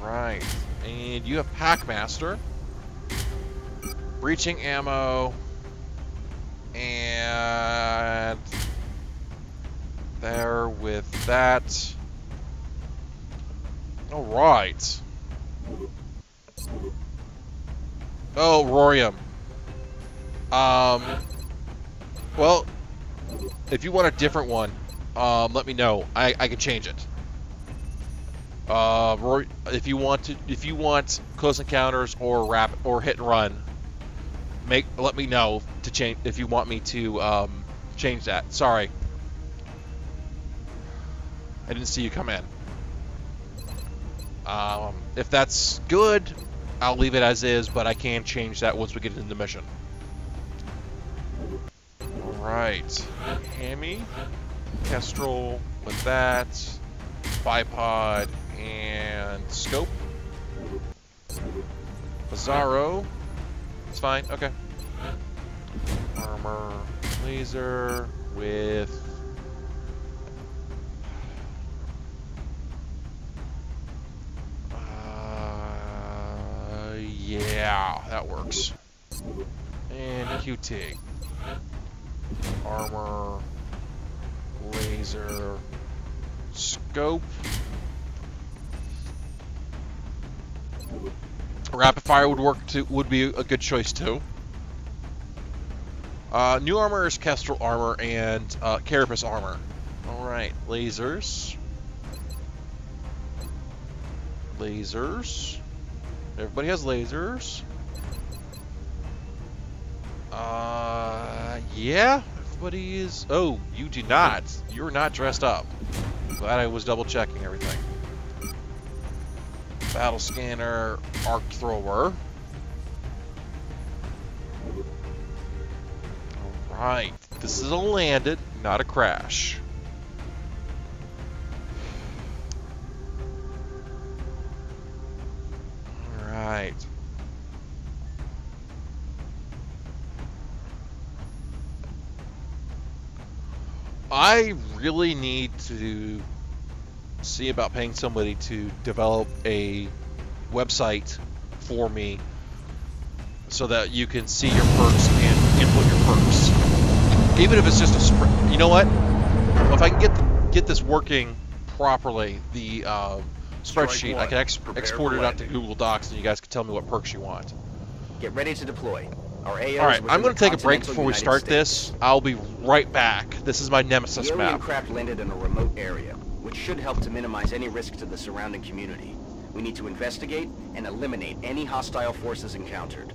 Right. And you have Packmaster. Breaching ammo. And there with that. Alright. Oh, Rorium. Well, if you want a different one, let me know. I can change it. If you want close encounters or hit and run, let me know to change if you want me to change that. Sorry, I didn't see you come in. If that's good, I'll leave it as is, but I can change that once we get into the mission. Alright. Hammy, Kestrel with that, bipod, and scope. Bizarro. It's fine, okay. Armor, laser with... yeah, that works. And QT. Armor, laser, scope. Rapid fire would work too, would be a good choice too. New armor is Kestrel armor and Carapace armor. Alright, lasers. Lasers. Everybody has lasers. Yeah, everybody is... Oh, you do not. You're not dressed up. Glad I was double checking everything. Battle scanner, arc thrower. Alright, this is a landed, not a crash. Alright. I really need to see about paying somebody to develop a website for me so that you can see your perks and input your perks. Even if it's just a sprint. You know what? Well, if I can get this working properly, the spreadsheet, I can export it out to Google Docs and you guys can tell me what perks you want. Get ready to deploy. Alright, I'm going to take a break before we start this. I'll be right back. This is my Nemesis map. The alien map. craft landed in a remote area, which should help to minimize any risk to the surrounding community. We need to investigate and eliminate any hostile forces encountered.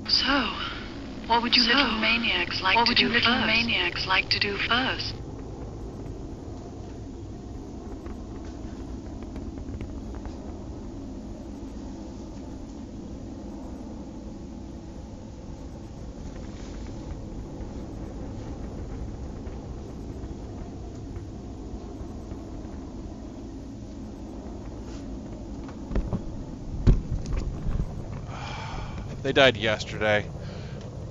So, what would you little maniacs like to do first? They died yesterday.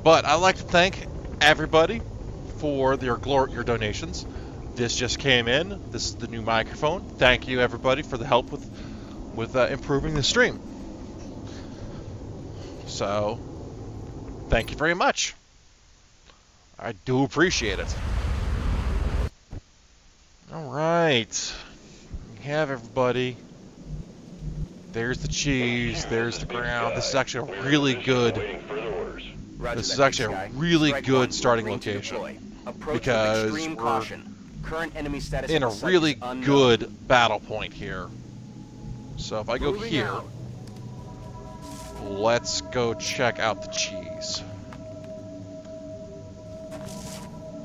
But I'd like to thank everybody for your donations. This just came in. This is the new microphone. Thank you, everybody, for the help with with improving the stream. So, thank you very much. I do appreciate it. Alright. We have everybody. There's the cheese, there's the ground. This is actually a really good... This is actually a really good starting location. Because we're in a really good battle point here. So if I go here, let's go check out the cheese.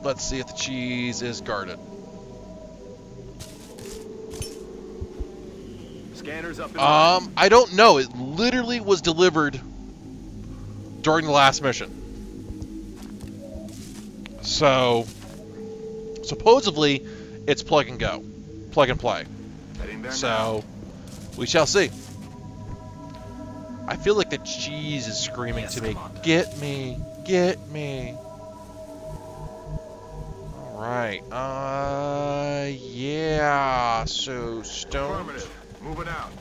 Let's see if the cheese is guarded. Scanners up. I don't know. It literally was delivered during the last mission. So, supposedly, it's plug and go. Plug and play. So, we shall see. I feel like the cheese is screaming to me, get me, get me. Alright, yeah, so stone. Moving out.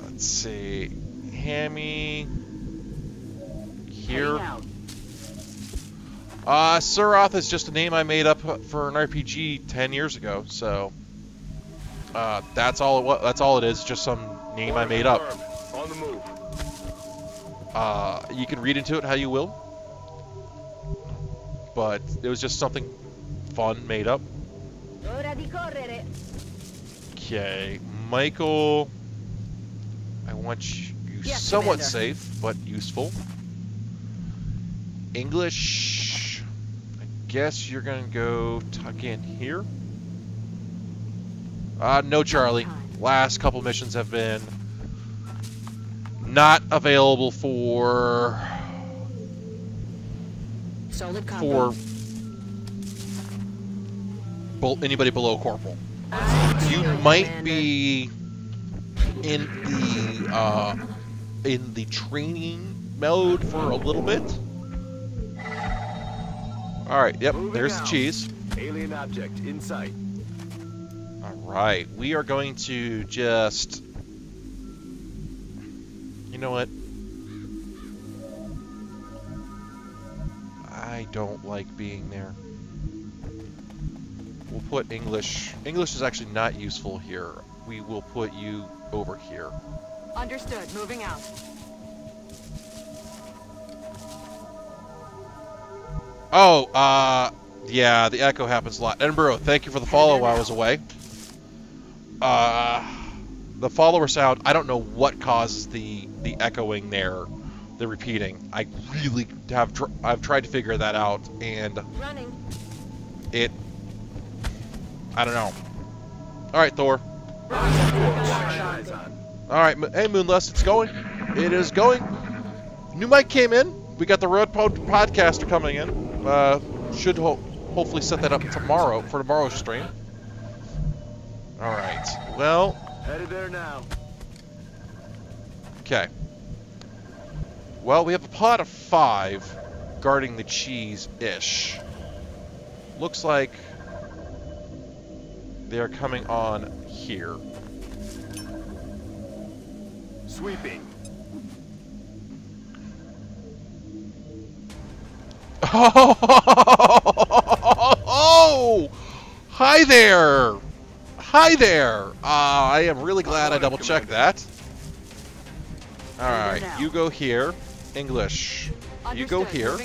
Let's see, Hammy, here. Suroth is just a name I made up for an RPG 10 years ago, so that's all it is, just some name I made up. On the move. You can read into it how you will, but it was just something fun made up. Okay, Michael, I want you somewhat safe, but useful. English, I guess you're gonna go tuck in here. No, Charlie. Last couple missions have been not available for anybody below corporal. You might be in the training mode for a little bit. All right. Yep. There's the cheese. Alien object in sight. All right. We are going to just. You know what? I don't like being there. We'll put English. English is actually not useful here. We will put you over here. Understood. Moving out. Oh, yeah, the echo happens a lot. Edinburgh, thank you for the follow while I was away. The follower sound, I don't know what causes the echoing there, the repeating. I really I've tried to figure that out, and I don't know. Alright, Thor. Alright, hey, Moonless, it's going. It is going. New mic came in. We got the Road Podcaster coming in. Should hopefully set that up tomorrow, for tomorrow's stream. Alright, well... Headed there now. Okay. Well, we have a pod of 5 guarding the cheese-ish. Looks like they're coming on here. Sweeping. Oh! Hi there! Hi there! I am really glad I double-checked that. Alright, you go here. English. You go here.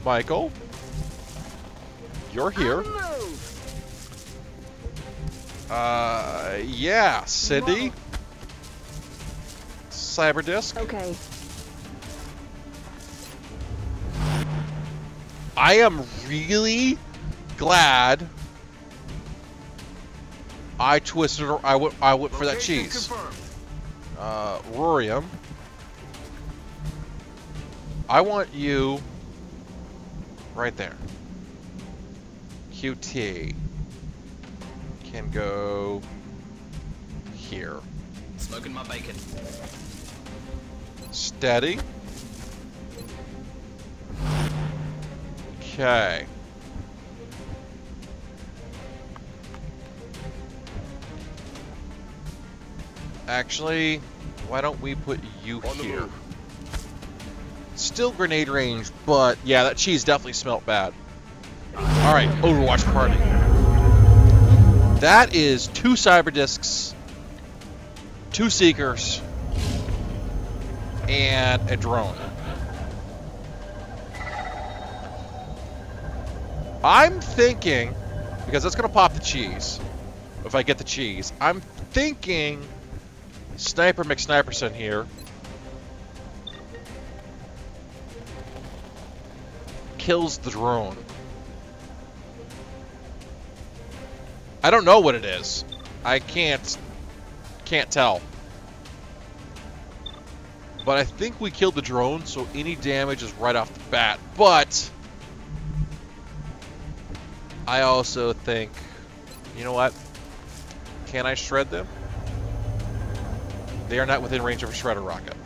Michael. You're here. Yeah, Cindy. Cyberdisk. Okay. I am really glad I twisted. I went for that cheese. Rorium. I want you right there. QT can go here. Smoking my bacon. Steady. Okay. Actually, why don't we put you here? Still grenade range, but yeah, that cheese definitely smelt bad. Alright, Overwatch party. That is 2 cyber discs, 2 seekers, and a drone. I'm thinking, because that's going to pop the cheese, if I get the cheese, I'm thinking Sniper McSniperson here kills the drone. I don't know what it is. I can't tell. But I think we killed the drone, so any damage is right off the bat. But I also think, you know what? Can I shred them? They are not within range of a shredder rocket.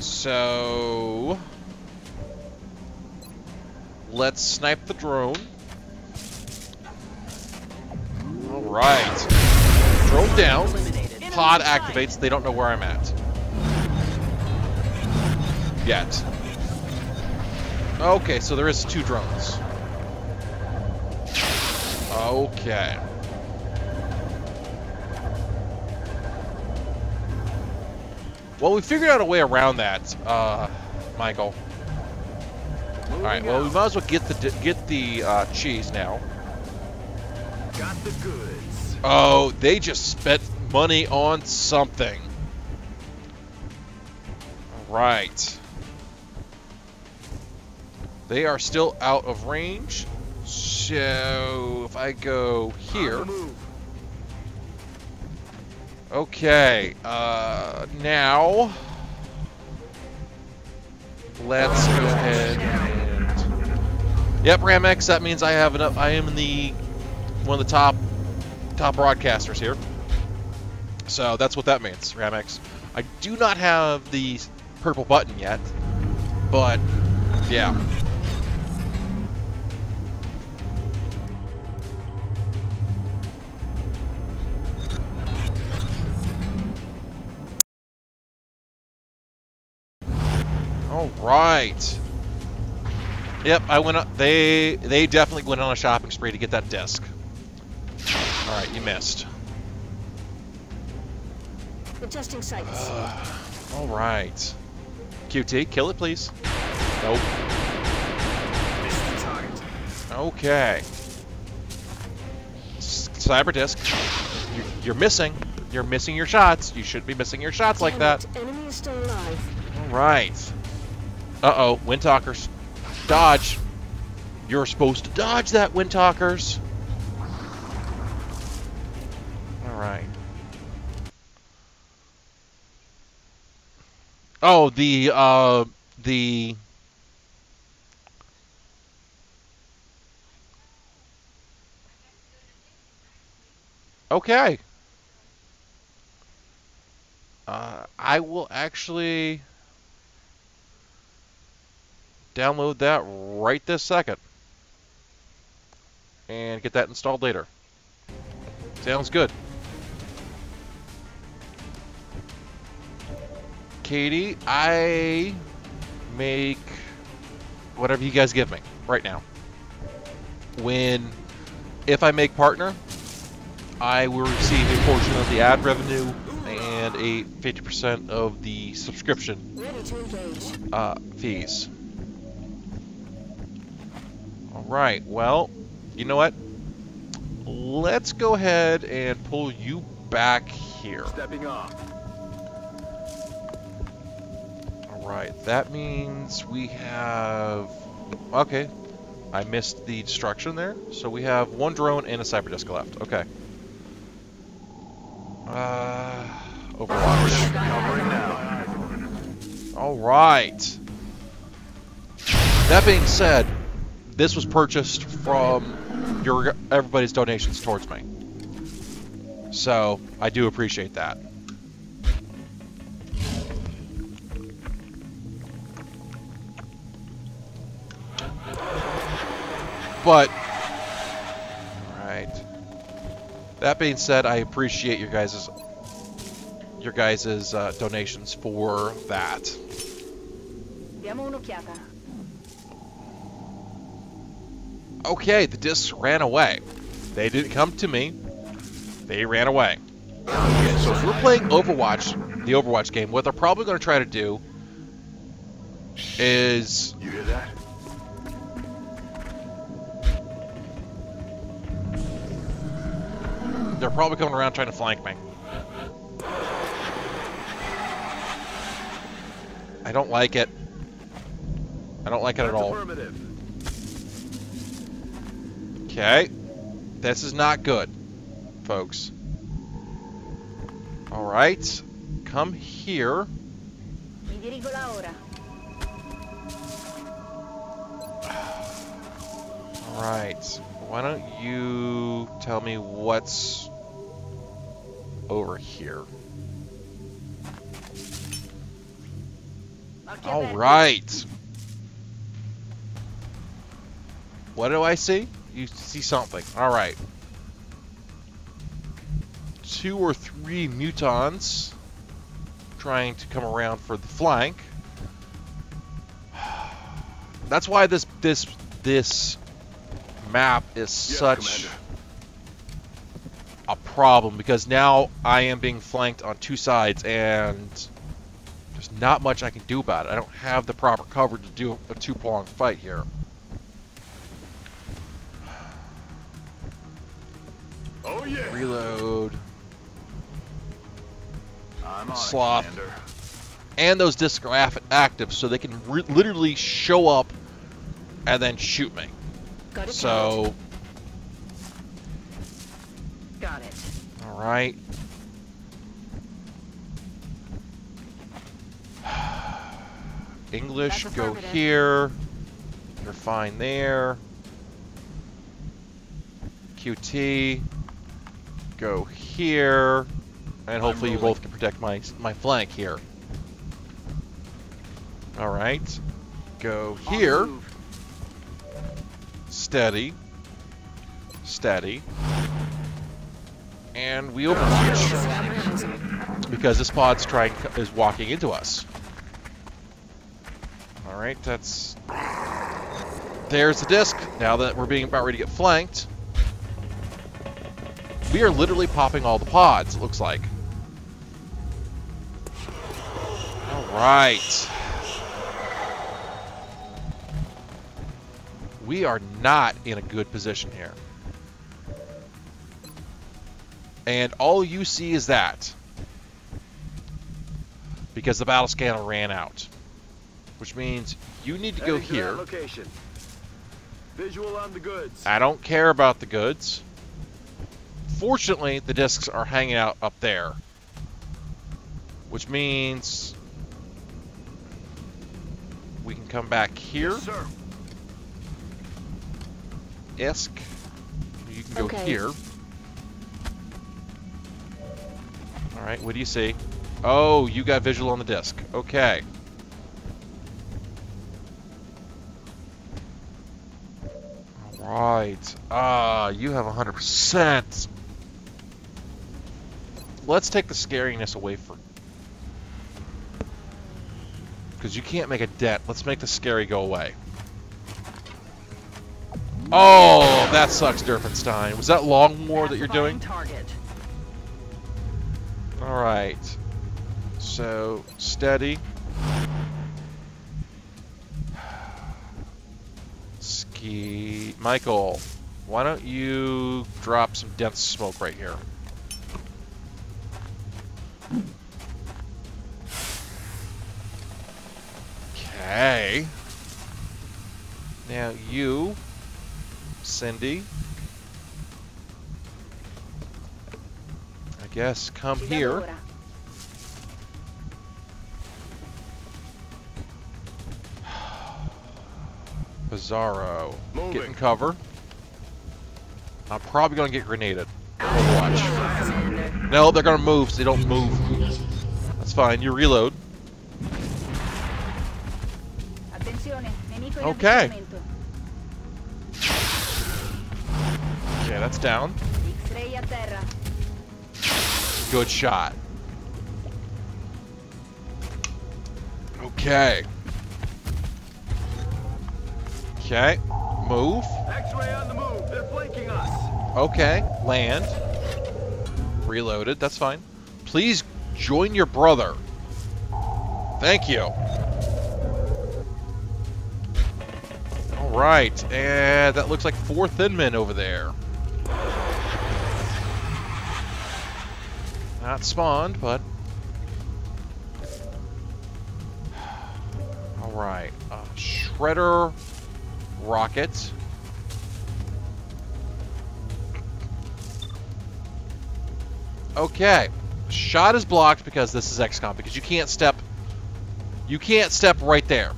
So let's snipe the drone. Alright. Drone down. Pod activates. They don't know where I'm at. Yet. Okay, so there is 2 drones. Okay. Well, we figured out a way around that, Michael. Alright, well, we might as well get the cheese now. Got the goods. Oh, they just spent money on something. Right. They are still out of range. So if I go here. Okay. Now let's go ahead and. Yep, Ramex. That means I have enough. I am in the one of the top broadcasters here. So that's what that means, Ramex. I do not have the purple button yet, but yeah. All right. Yep, I went up. They definitely went on a shopping spree to get that disc. All right, you missed. Adjusting sights. All right. QT, kill it, please. Nope. Okay. Cyber disc. You're missing. You're missing your shots. You shouldn't be missing your shots like that. Enemy is still alive. All right. Uh-oh, Windtalkers. Dodge. You're supposed to dodge that, Windtalkers. All right. Oh, the okay. I will actually download that right this second and get that installed later. Sounds good. Katie, I make whatever you guys give me right now. If I make partner, I will receive a portion of the ad revenue and a 50% of the subscription fees. All right, well, you know what? Let's go ahead and pull you back here. Stepping off. Right, that means we have... Okay, I missed the destruction there. So we have 1 drone and a cyber disc left. Okay. Overwatch. Alright. That being said, this was purchased from everybody's donations towards me. So, I do appreciate that. But, alright. That being said, I appreciate your guys' your guys' donations for that. Diamo un'occhiata. Okay, the discs ran away. They didn't come to me. They ran away. Okay, so if we're playing Overwatch, the Overwatch game, what they're probably going to try to do is... You hear that? They're probably coming around trying to flank me. I don't like it. I don't like it at all. Okay. This is not good, folks. Alright. Come here. Mi dirigo là ora. Alright. Why don't you tell me what's over here? Alright. What do I see? You see something. Alright. 2 or 3 mutons trying to come around for the flank. That's why this map is such a problem, because now I am being flanked on 2 sides and there's not much I can do about it. I don't have the proper cover to do a 2-pronged fight here. Oh yeah. Reload. I'm on Sloth. it, Commander. And those discs are active, so they can literally show up and then shoot me. Got it. So, Got it. all right. English, That's go affirmative. here. You're fine there. QT, go here. And hopefully you both can protect my flank here. All right. Go here. Steady. Steady. And we overwatch. Because this pod's is walking into us. Alright, that's... There's the disc. Now that we're being about ready to get flanked. We are literally popping all the pods, it looks like. Alright. We are not in a good position here. And all you see is that. Because the battle scanner ran out. Which means you need to go Heading to that here. location. Visual on the goods. I don't care about the goods. Fortunately, the discs are hanging out up there. Which means we can come back here. Yes, sir. Isk. You can go Okay. here. Alright, what do you see? Oh, you got visual on the disc. Okay. Alright. You have 100%. Let's take the scariness away from... Because you can't make a dent. Let's make the scary go away. Oh, that sucks, Durfenstein. Was that long war that you're doing? Target. Alright. So, steady. Ski... Michael, why don't you drop some dense smoke right here? Okay. Now you, Cindy, I guess come here. Bizarro, get in cover. I'm probably gonna get grenaded. Overwatch. No, they're gonna move, so they don't move. That's fine, you reload. Okay. Okay, that's down. Good shot. Okay. Okay. Move. X-ray on the move. They're flanking us. Okay. Land. Reloaded. That's fine. Please join your brother. Thank you. Alright. And that looks like 4 thin men over there. Not spawned, but... Alright. Shredder rocket. Okay. Shot is blocked because this is XCOM, because you can't step right there.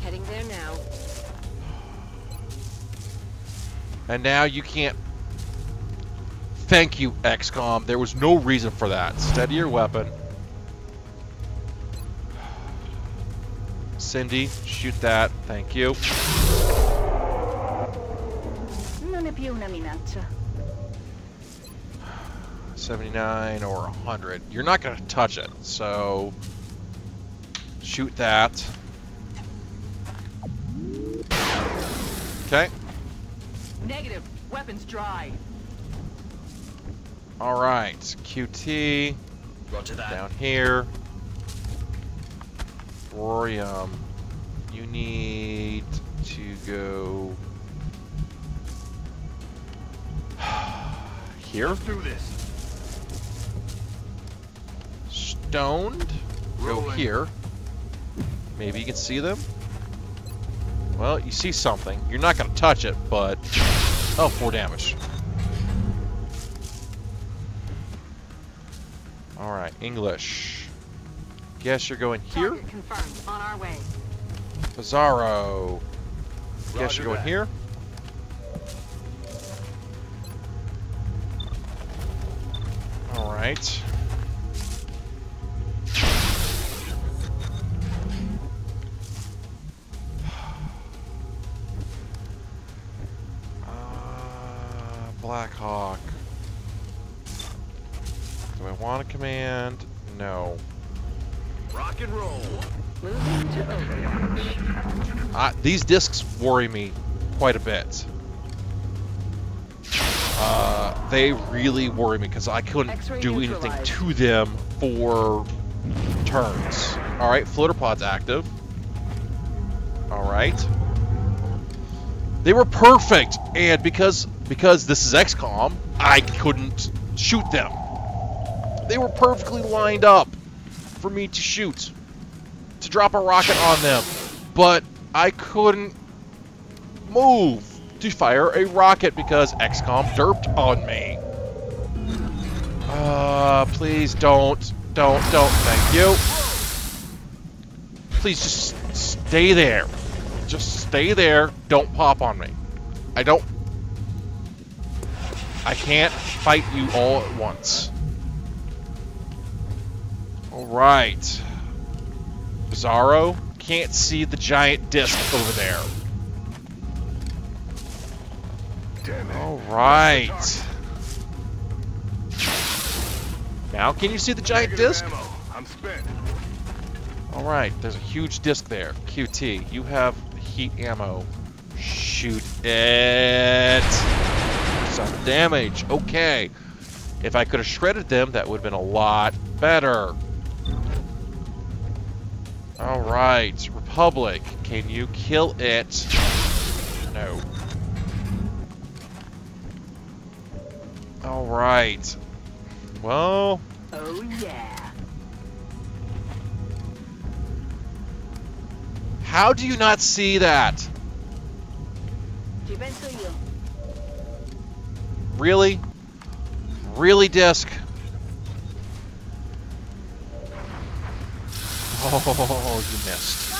Heading there now. And now you can't. Thank you, XCOM. There was no reason for that. Steady your weapon. Cindy, shoot that. Thank you. Non è più una minaccia. 79 or 100. You're not going to touch it, so shoot that. Okay. Negative. Weapons dry. All right. QT. Roger that. Down here. Thorium. You need to go here. Let's do this. Stoned. Go Rolling. here. Maybe you can see them. Well, you see something. You're not going to touch it, but... Oh, 4 damage. Alright, English. Guess you're going here? Target confirmed. On our way. Bizarro. Guess Roger you're going that. here? Alright. Black Hawk. Do I want a command? No. Rock and roll. Moving to Overwatch. These discs worry me quite a bit. They really worry me because I couldn't X-ray do anything neutralized. to them for turns. Alright, floater pod's active. Alright. They were perfect, and because this is XCOM, I couldn't shoot them. They were perfectly lined up for me to shoot, to drop a rocket on them, but I couldn't move to fire a rocket because XCOM derped on me. Please don't, thank you. Please just stay there. Just stay there, don't pop on me. I can't fight you all at once. Alright. Bizarro, can't see the giant disc over there. Damn it. Alright. Now can you see the giant Negative disc? ammo. I'm spent. Alright, there's a huge disc there. QT, you have heat ammo. Shoot it. Some damage. Okay. If I could have shredded them, that would have been a lot better. Alright, Republic, can you kill it? No. Alright. Well... Oh yeah. How do you not see that? Ci penso io. Really? Really, disc? Oh, you missed.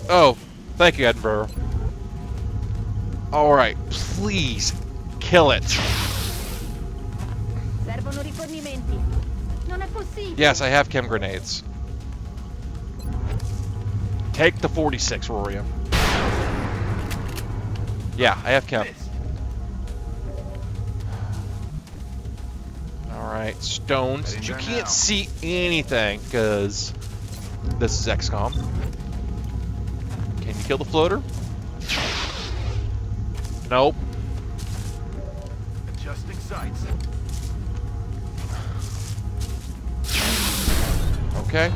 Oh, thank you, Edinburgh. Alright, please kill it. Servono rifornimenti. Non è possibile. Yes, I have chem grenades. Take the 46, Rorian. Yeah, I have chem. Alright, stones. Heading You there can't now. see anything, because This is XCOM. Can you kill the floater? Nope. Adjusting sights. Okay.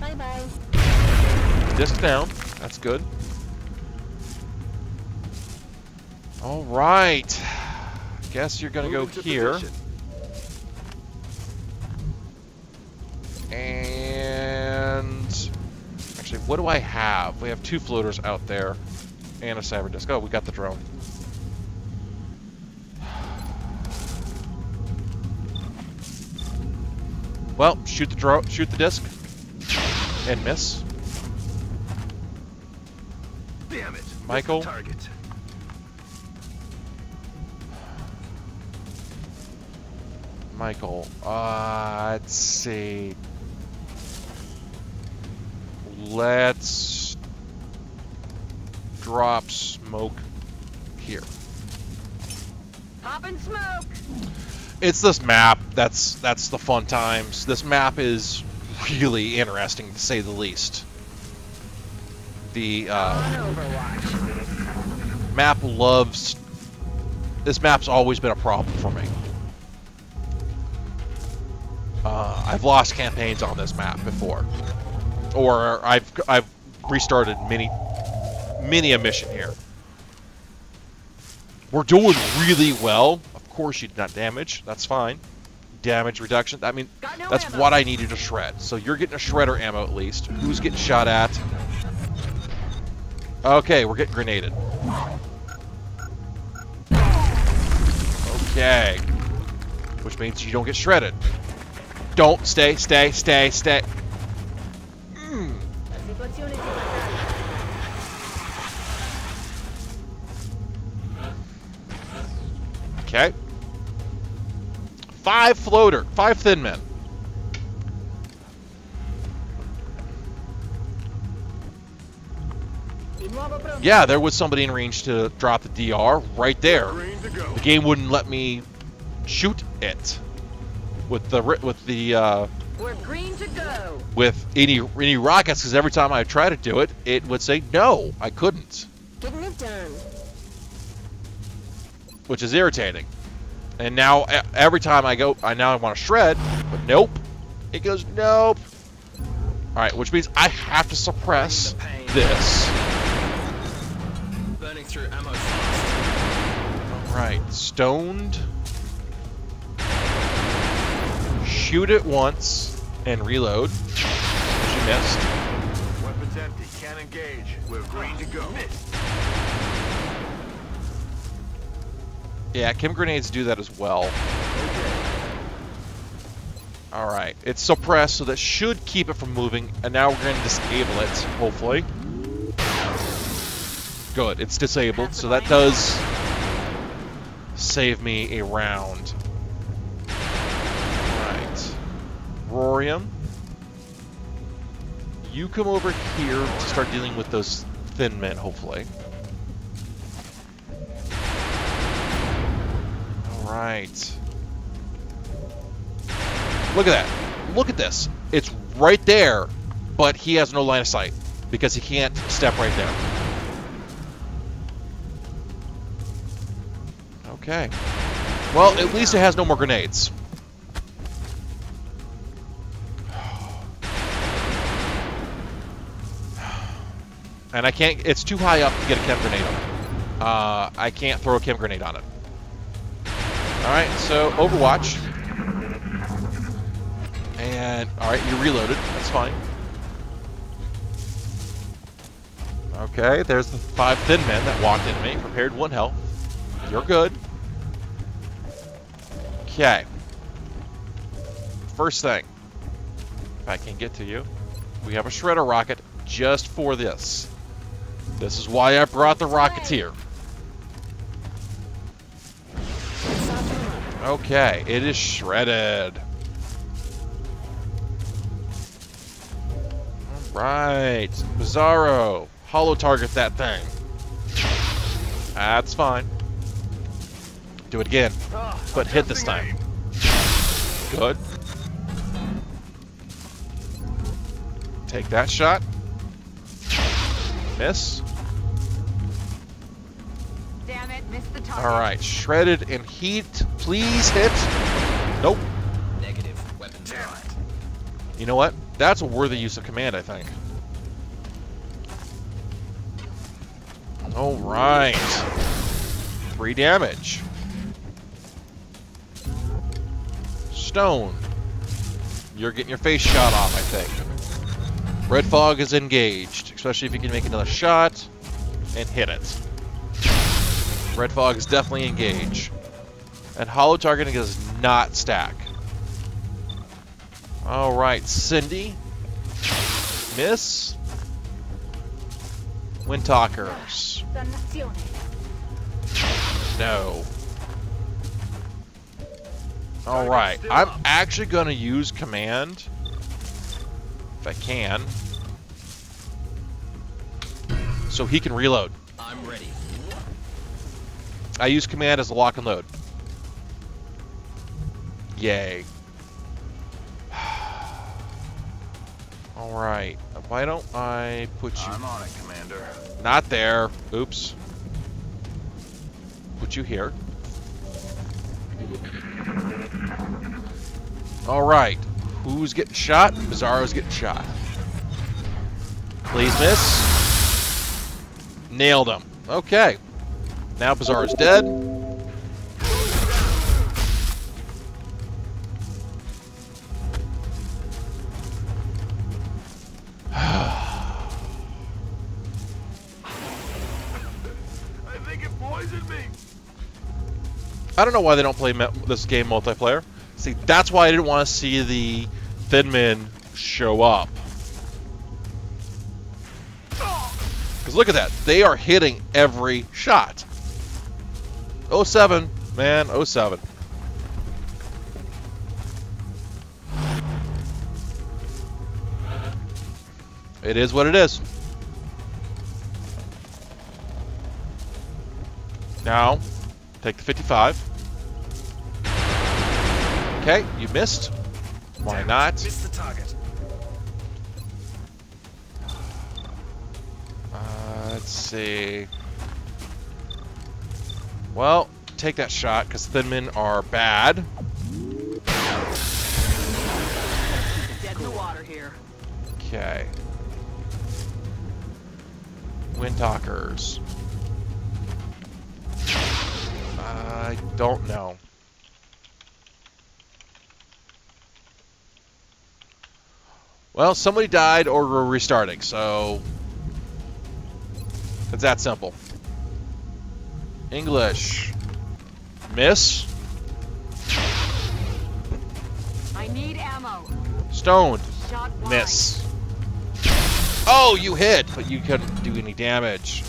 Bye-bye. Disc down. That's good. All right. Guess you're gonna go Moving to here. position. And actually, what do I have? We have 2 floaters out there and a cyber disc. Oh, we got the drone. Well, shoot the disc, and miss. Damn it. Michael? Missed the target. Michael, let's see. Let's drop smoke here. Pop and smoke. It's this map. That's the fun times. This map is really interesting to say the least. The On Overwatch. map loves. This map's always been a problem for me. I've lost campaigns on this map before, or I've restarted many a mission here. We're doing really well. Of course, you did not damage. That's fine. Damage reduction. I mean, Got no that's ammo. what I needed to shred. So you're getting a shredder ammo at least. Who's getting shot at? Okay, we're getting grenaded. Okay. Which means you don't get shredded. Don't stay. La situazione si battaglia. Okay. 5 thin men. Di nuovo pronto. Yeah, there was somebody in range to drop the DR right there. Green to go. The game wouldn't let me shoot it with any rockets, because every time I try to do it, it would say no, I couldn't, Getting it done. which is irritating. And now every time I want to shred, but nope, it goes nope. All right, which means I have to suppress this. Burning through ammo. All right, stoned. Shoot it once and reload. She missed. Weapons empty. Can't engage. We're green to go. Yeah, chem grenades do that as well. Alright, it's suppressed, so that should keep it from moving, and now we're going to disable it, hopefully. Good, it's disabled, so that does save me a round. Alright. Rorium, you come over here to start dealing with those thin men, hopefully. Alright. Look at that. Look at this. It's right there, but he has no line of sight because he can't step right there. Okay. Well, at least it has no more grenades. And I can't, it's too high up to get a chem grenade on it. I can't throw a chem grenade on it. Alright, so Overwatch. And, alright, you reloaded. That's fine. Okay, there's the 5 thin men that walked into me. Prepared 1 health. You're good. Okay. First thing, if I can get to you, we have a shredder rocket just for this. This is why I brought the Rocketeer. Okay, it is shredded. Alright, Bizarro. Hollow target that thing. That's fine. Do it again, but hit this time. Good. Take that shot. Miss. Damn it, missed the target. Alright, shredded and heat. Please hit. Nope. Negative. Weapons not. You know what? That's a worthy use of command, I think. Alright. 3 damage. Stone. You're getting your face shot off, I think. Red fog is engaged, especially if you can make another shot and hit it. Red fog is definitely engaged. And hollow targeting does not stack. Alright, Cindy. Miss. Windtalkers. No. Alright, I'm actually going to use command. If I can. So he can reload. I'm ready. I use command as a lock and load. Yay. Alright, why don't I put you... I'm on it, Commander. Not there. Oops. Put you here. Alright. Who's getting shot? Bizarro's getting shot. Please miss. Nailed him. Okay. Now Bizarro's dead. I don't know why they don't play this game multiplayer. See, that's why I didn't want to see the Thin Men show up. Because look at that. They are hitting every shot. 07, man, 07. It is what it is. Now, take the 55. Okay, you missed. Why not? Missed the target. Let's see. Well, take that shot because Thin Men are bad. Dead in the water here. Okay. Windtalkers. I don't know. Well, somebody died or we're restarting, so it's that simple. English. Miss. I need ammo. Stoned. Shot wide. Miss. Oh, you hit, but you couldn't do any damage.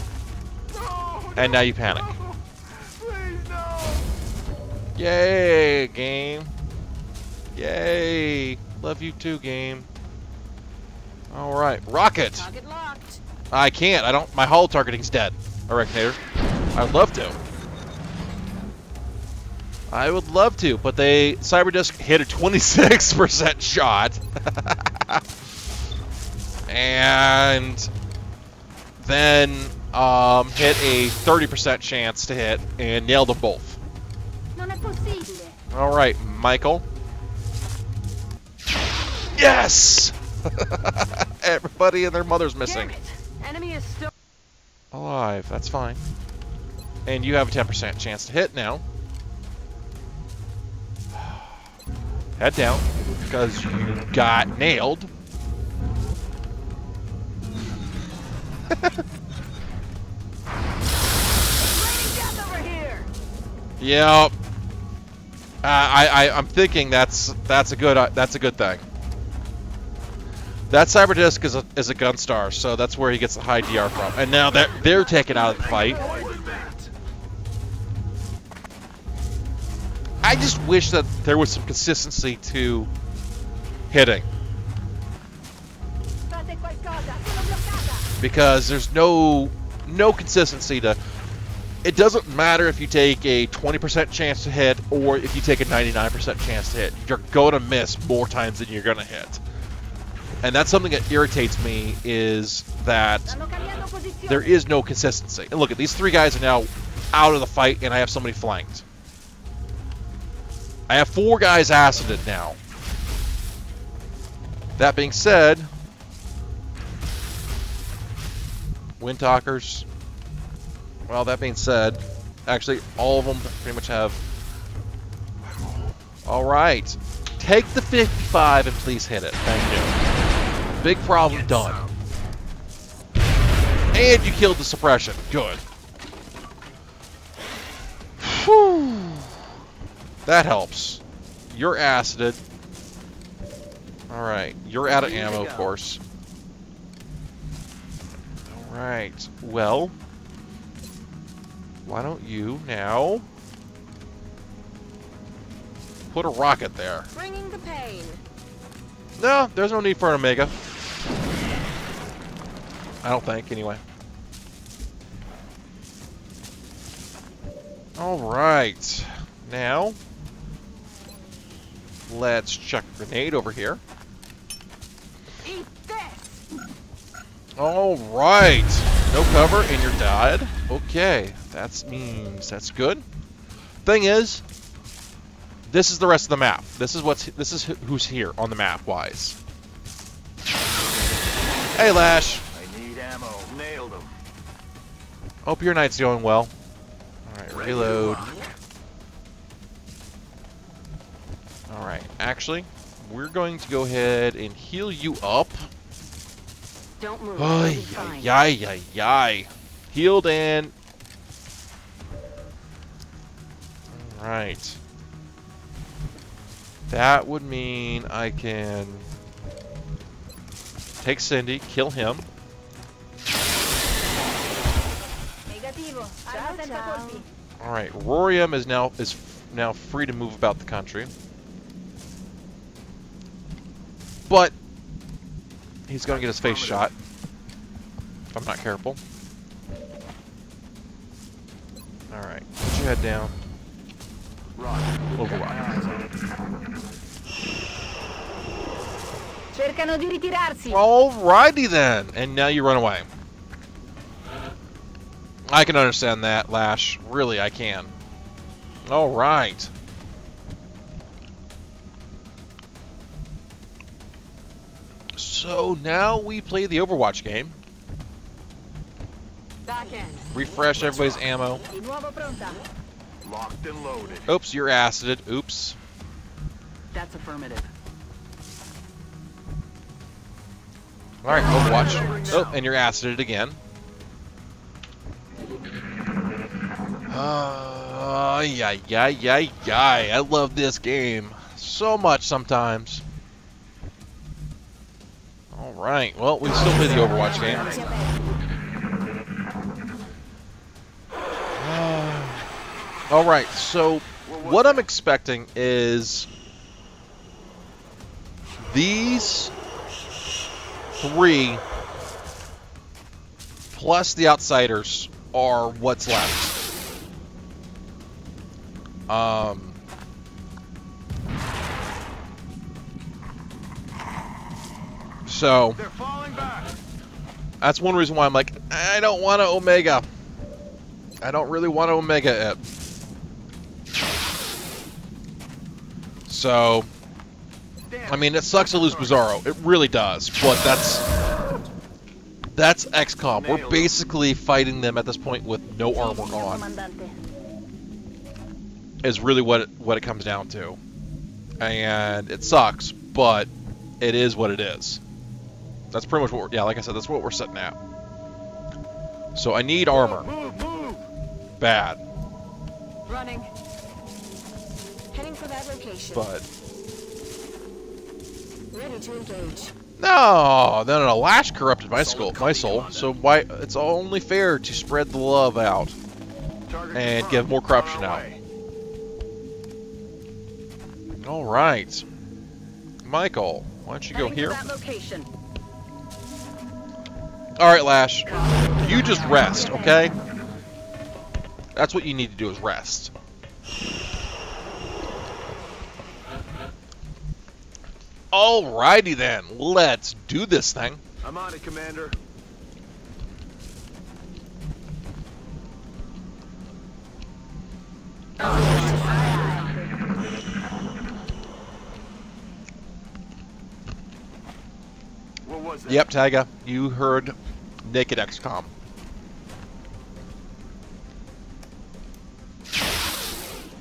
And now you panic. Please, no. Yay, game. Yay. Love you too, game. Alright, rocket. Target locked. I can't. I don't. My hull targeting's dead. Oregnator. I would love to. I would love to, but they Cyberdisc hit a 26% shot. And then hit a 30% chance to hit and nailed them both. Non è possibile. Alright, Michael. Yes! Everybody and their mother's missing. Damn it. Enemy is still Alive, that's fine. And you have a 10% chance to hit now. Head down, because you got nailed. raining death over here. Yep. I'm thinking that's a good thing. That Cyberdisc is a Gunstar, so that's where he gets the high DR from. And now they're taken out of the fight. I just wish that there was some consistency to hitting. Fate qualcosa, sono bloccata. Because there's no consistency to... It doesn't matter if you take a 20% chance to hit or if you take a 99% chance to hit. You're going to miss more times than you're going to hit. And that's something that irritates me, is that Stanno cambiando posizione. there is no consistency. And look, at these 3 guys are now out of the fight, and I have somebody flanked. I have 4 guys acided now. That being said, Windtalkers. Well, that being said, actually, all of them pretty much have. All right, take the 55 and please hit it. Thank you. Big problem done. And you killed the suppression. Good. Whew. That helps. You're acided. All right, you're out of ammo, of course. All right. Well, why don't you now put a rocket there? Bringing the pain. No, there's no need for an Omega. I don't think, anyway. All right. Now, let's chuck a grenade over here. Eat this. All right. No cover, and you're dead. Okay, that means that's good. Thing is, this is the rest of the map. This is who's here on the map wise. Hey, Lash. I need ammo. Nailed him. Hope your night's going well. All right, reload. All right, actually, we're going to go ahead and heal you up. Don't move. Ay, ay, ay, ay. Healed and... Alright. That would mean I can take Cindy, kill him. Negativo. Arma senza colpi. Alright, Rorium is now free to move about the country. But he's going to get his face shot if I'm not careful. Alright, put your head down. Overwatch. Cercano di ritirarsi. Alrighty then, and now you run away. I can understand that, Lash. Really, I can. Alright. So now we play the Overwatch game. Back end. Refresh everybody's ammo. Di nuovo pronta. Locked and loaded. Oops, you're acided. Oops. That's affirmative. Alright, Overwatch. Oh, and you're acided again. I love this game so much sometimes. Alright, well, we still play the Overwatch game. Alright, so what I'm expecting is these 3 plus the Outsiders are what's left. So They're falling back. that's one reason why I'm like, I don't want to Omega. I don't really want to Omega it. So, I mean, it sucks to lose Bizarro. It really does. But that's XCOM. We're basically fighting them at this point with no armor on. Comandante. Is really what it comes down to. And it sucks, but it is what it is. That's pretty much what like I said, that's what we're sitting at. So I need armor. Move. Bad. Running. Heading for that location. But Ready to engage. no. Lash corrupted my soul. So why? It's only fair to spread the love out Target and confirmed. give more corruption Far out. away. All right, Michael, why don't you go Heading here? to that location. All right, Lash, you just rest, okay? That's what you need to do, is rest. Alrighty then, let's do this thing. I'm on it, Commander. What was that? Yep, Taiga, you heard naked XCOM.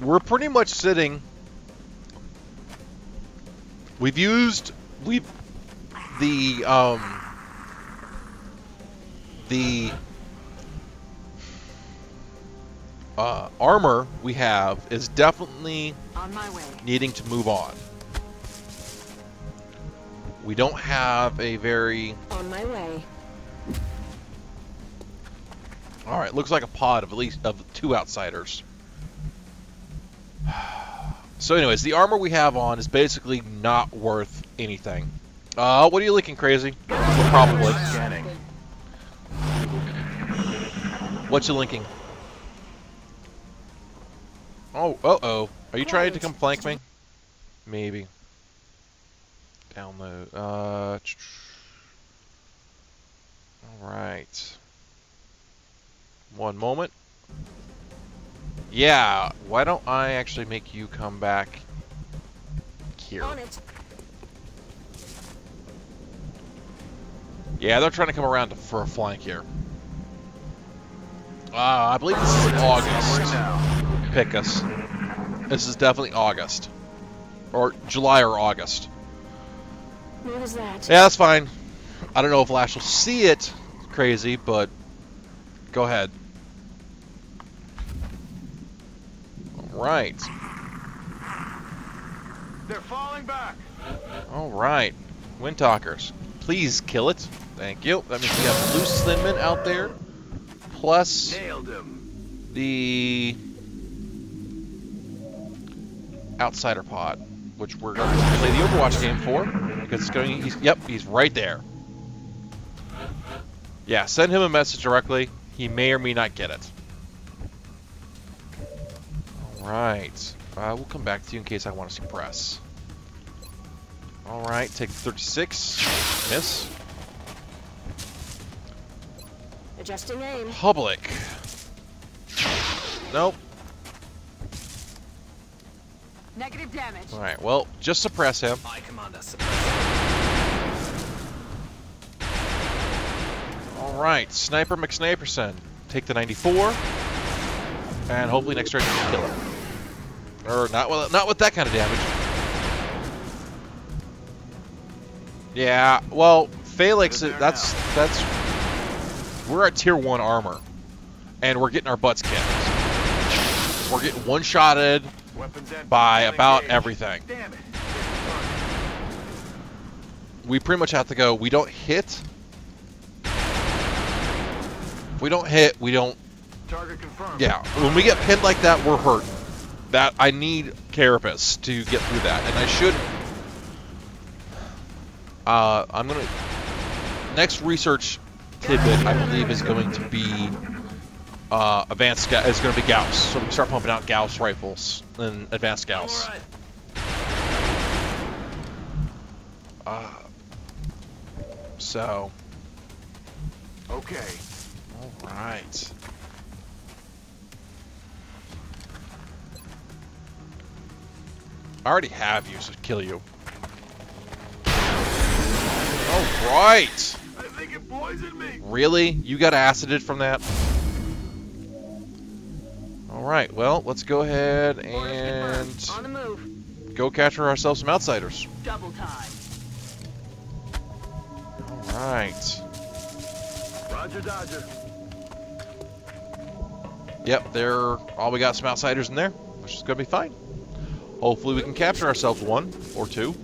We're pretty much sitting. We've used the armor we have is definitely On my way. needing to move on. We don't have a very... On my way. Alright, looks like a pod of at least of 2 outsiders. So anyways, the armor we have on is basically not worth anything. What are you looking, Crazy? Probably. Scanning. What you linking? Oh, uh-oh. Are you trying to come flank me? Maybe. Download. Alright. One moment. Yeah, why don't I actually make you come back here? On it. Yeah, they're trying to come around for a flank here. I believe this is August. Pick us. This is definitely August. Or July or August. What was that? Yeah, that's fine. I don't know if Lash will see it, Crazy, but go ahead. Alright. They're falling back. Alright. Windtalkers. Please kill it. Thank you. That means we have loose Thinman out there. Plus Nailed him. the outsider pod, which we're going to play the Overwatch game for. Because it's going. He's right there. Yeah, send him a message directly. He may or may not get it. Alright. We'll come back to you in case I want to suppress. Alright, take 36. Miss. Adjusting aim. Public. Nope. Negative damage. Alright, well, just suppress him. I command us. Alright, Sniper McSniperson. Take the 94. And hopefully next turn you can kill him. Or not with that kind of damage. Yeah, well, Felix, that's we're at tier 1 armor. And we're getting our butts kicked. We're getting one-shotted by about everything. Damn it. We pretty much have to go, we don't hit. If we don't hit, we don't... Target confirmed. Yeah, when we get pinned like that, we're hurt. That I need Carapace to get through that, and I should. I'm gonna. Next research tidbit, I believe, is going to be advanced. Is going to be Gauss, so we can start pumping out Gauss rifles and advanced Gauss. So. Okay. All right. I already have you, so kill you. Alright! I think it poisoned me. Really? You got acided from that? Alright, well, let's go ahead and On the move. go capture ourselves some outsiders. Double time. Alright. Roger, Dodger. Yep, we got some outsiders in there, which is gonna be fine. Hopefully we can capture ourselves 1 or 2.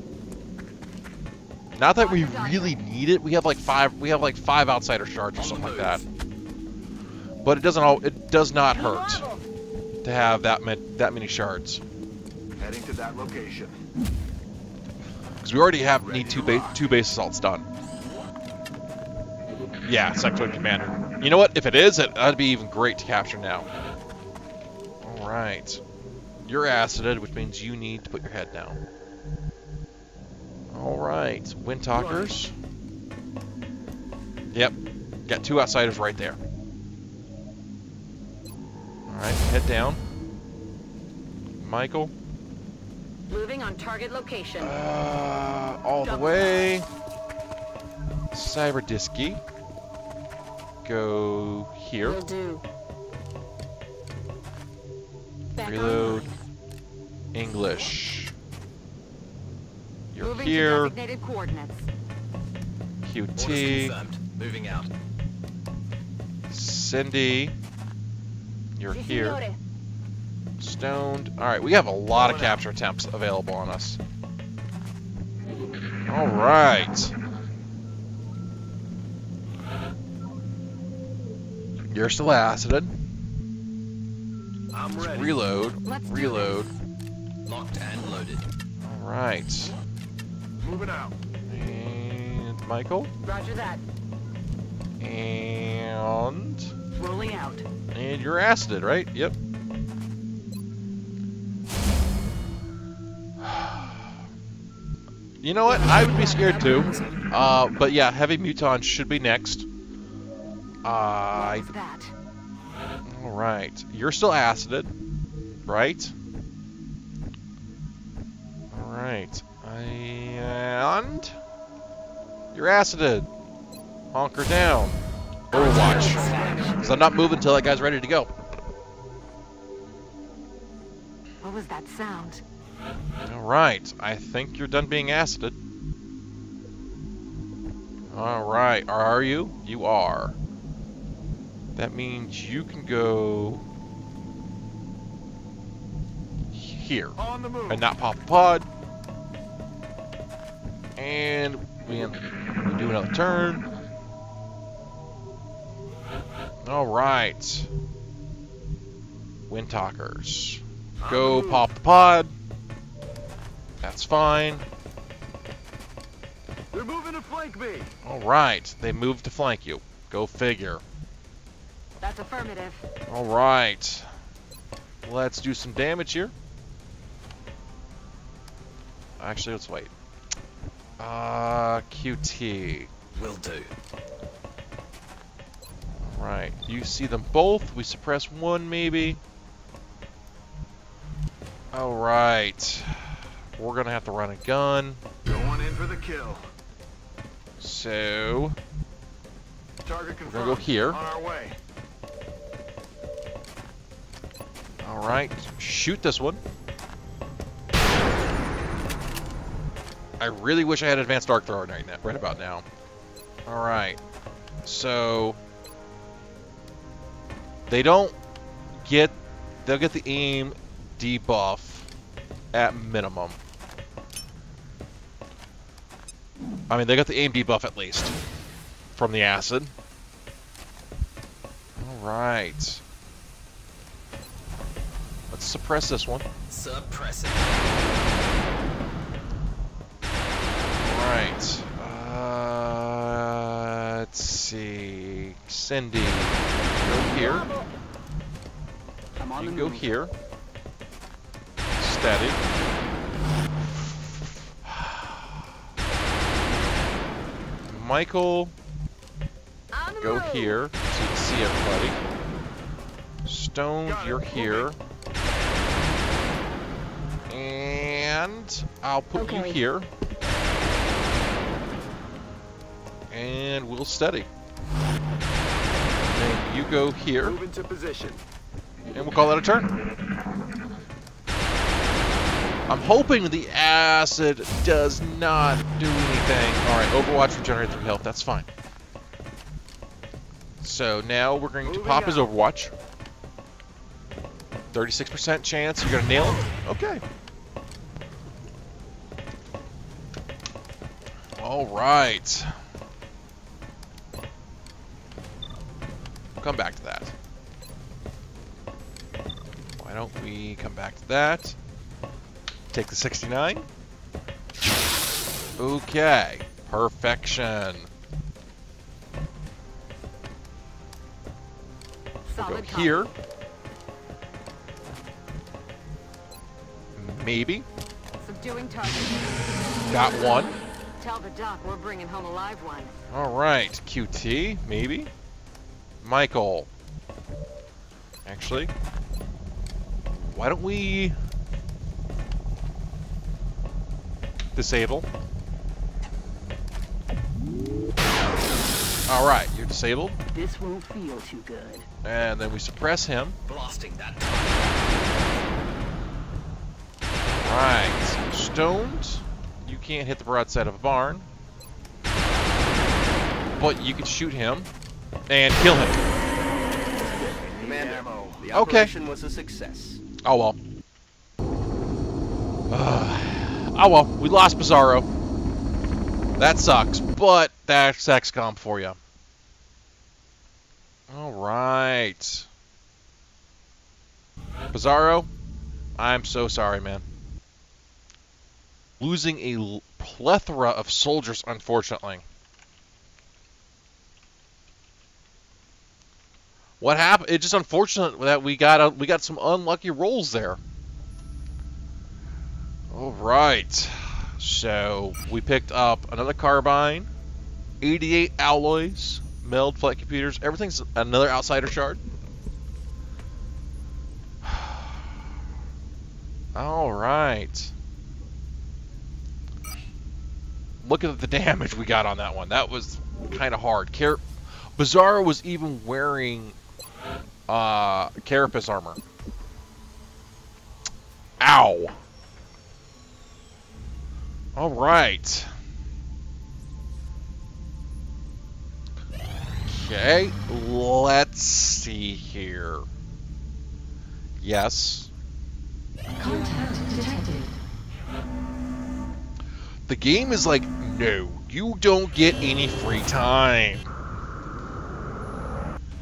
Not that we really need it. We have like 5 outsider shards or something like that. But it does not hurt to have that many shards. Heading to that location. Because we already need two base assaults done. Yeah, Secretary Commander. You know what? If it is, that'd be even great to capture now. Alright. You're acided, which means you need to put your head down. All right, Windtalkers. Yep, got 2 outsiders right there. All right, head down. Michael. Moving on target location. All the way. Cyberdisky. Go here. Will do. Back Reload. online. English. You're Moving here. to designated coordinates. QT. Moving out. Cindy. You're Sì, here. signore. Stoned. Alright, we have a lot of capture attempts available on us. Alright. You're still acided. I'm Let's ready. reload. Let's do Reload. Locked and loaded. Alright. Moving out. And Michael. Roger that. And Rolling out. you're acided, right? Yep. You know what? I would be scared too. But yeah, Heavy Muton should be next. What was that? Alright. You're still acided, right? Alright. And you're acided. Honker down. Overwatch. Because I'm not moving until that guy's ready to go. What was that sound? Alright. I think you're done being acided. Alright. Are you? You are. That means you can go here On the move. and not pop a pod. And we do another turn. All right. Windtalkers. Go pop the pod. That's fine. They're moving to flank me. All right. They moved to flank you. Go figure. That's affirmative. All right. Let's do some damage here. Actually, let's wait. QT. Will do. All right. You see them both. We suppress one, maybe. All right. We're going to have to run a gun. Going in for the kill. So, Target confirmed. gonna go here. On our way. all right. Shoot this one. I really wish I had advanced arc thrower right about now. All right. So, they'll get the aim debuff at minimum. I mean, they got the aim debuff at least from the acid. All right. Let's suppress this one. Suppress it. All right. Let's see. Cindy, go here. I'm on You the go move. here. Steady. Michael, On the go move. here so you can see everybody. Stone, Got it. you're here. And I'll put you Okay. here. And we'll steady. Then you go here, Move into position. and we'll call that a turn. I'm hoping the acid does not do anything. Alright, Overwatch regenerates 3 health, that's fine. So now we're going to Moving pop his out. Overwatch. 36% chance, you're gonna nail it? Okay. Alright. We'll come back to that. Why don't we come back to that? Take the 69. Okay. Perfection. We'll go Solid copy. here. Maybe. Subduing target. Got one. Tell the doc we're bringing home a live one. All right, QT, maybe? Michael. Actually, why don't we disable? All right, you're disabled. This won't feel too good. And then we suppress him. Blasting that. Right, stoned. You can't hit the broadside of a barn, but you can shoot him and kill him. Commander, the Okay. operation was a success. Oh well. Oh well, we lost Bizarro. That sucks, but that's XCOM for you. Alright. Bizarro, I'm so sorry, man. Losing a plethora of soldiers, unfortunately. What happened? It's just unfortunate that we got some unlucky rolls there. All right, so we picked up another carbine, 88 alloys, meld flight computers. Everything's another outsider shard. All right. Look at the damage we got on that one. That was kind of hard. Bizarro was even wearing carapace armor. Ow. All right. Okay, let's see here. Yes. Contact detected. The game is like, no, you don't get any free time.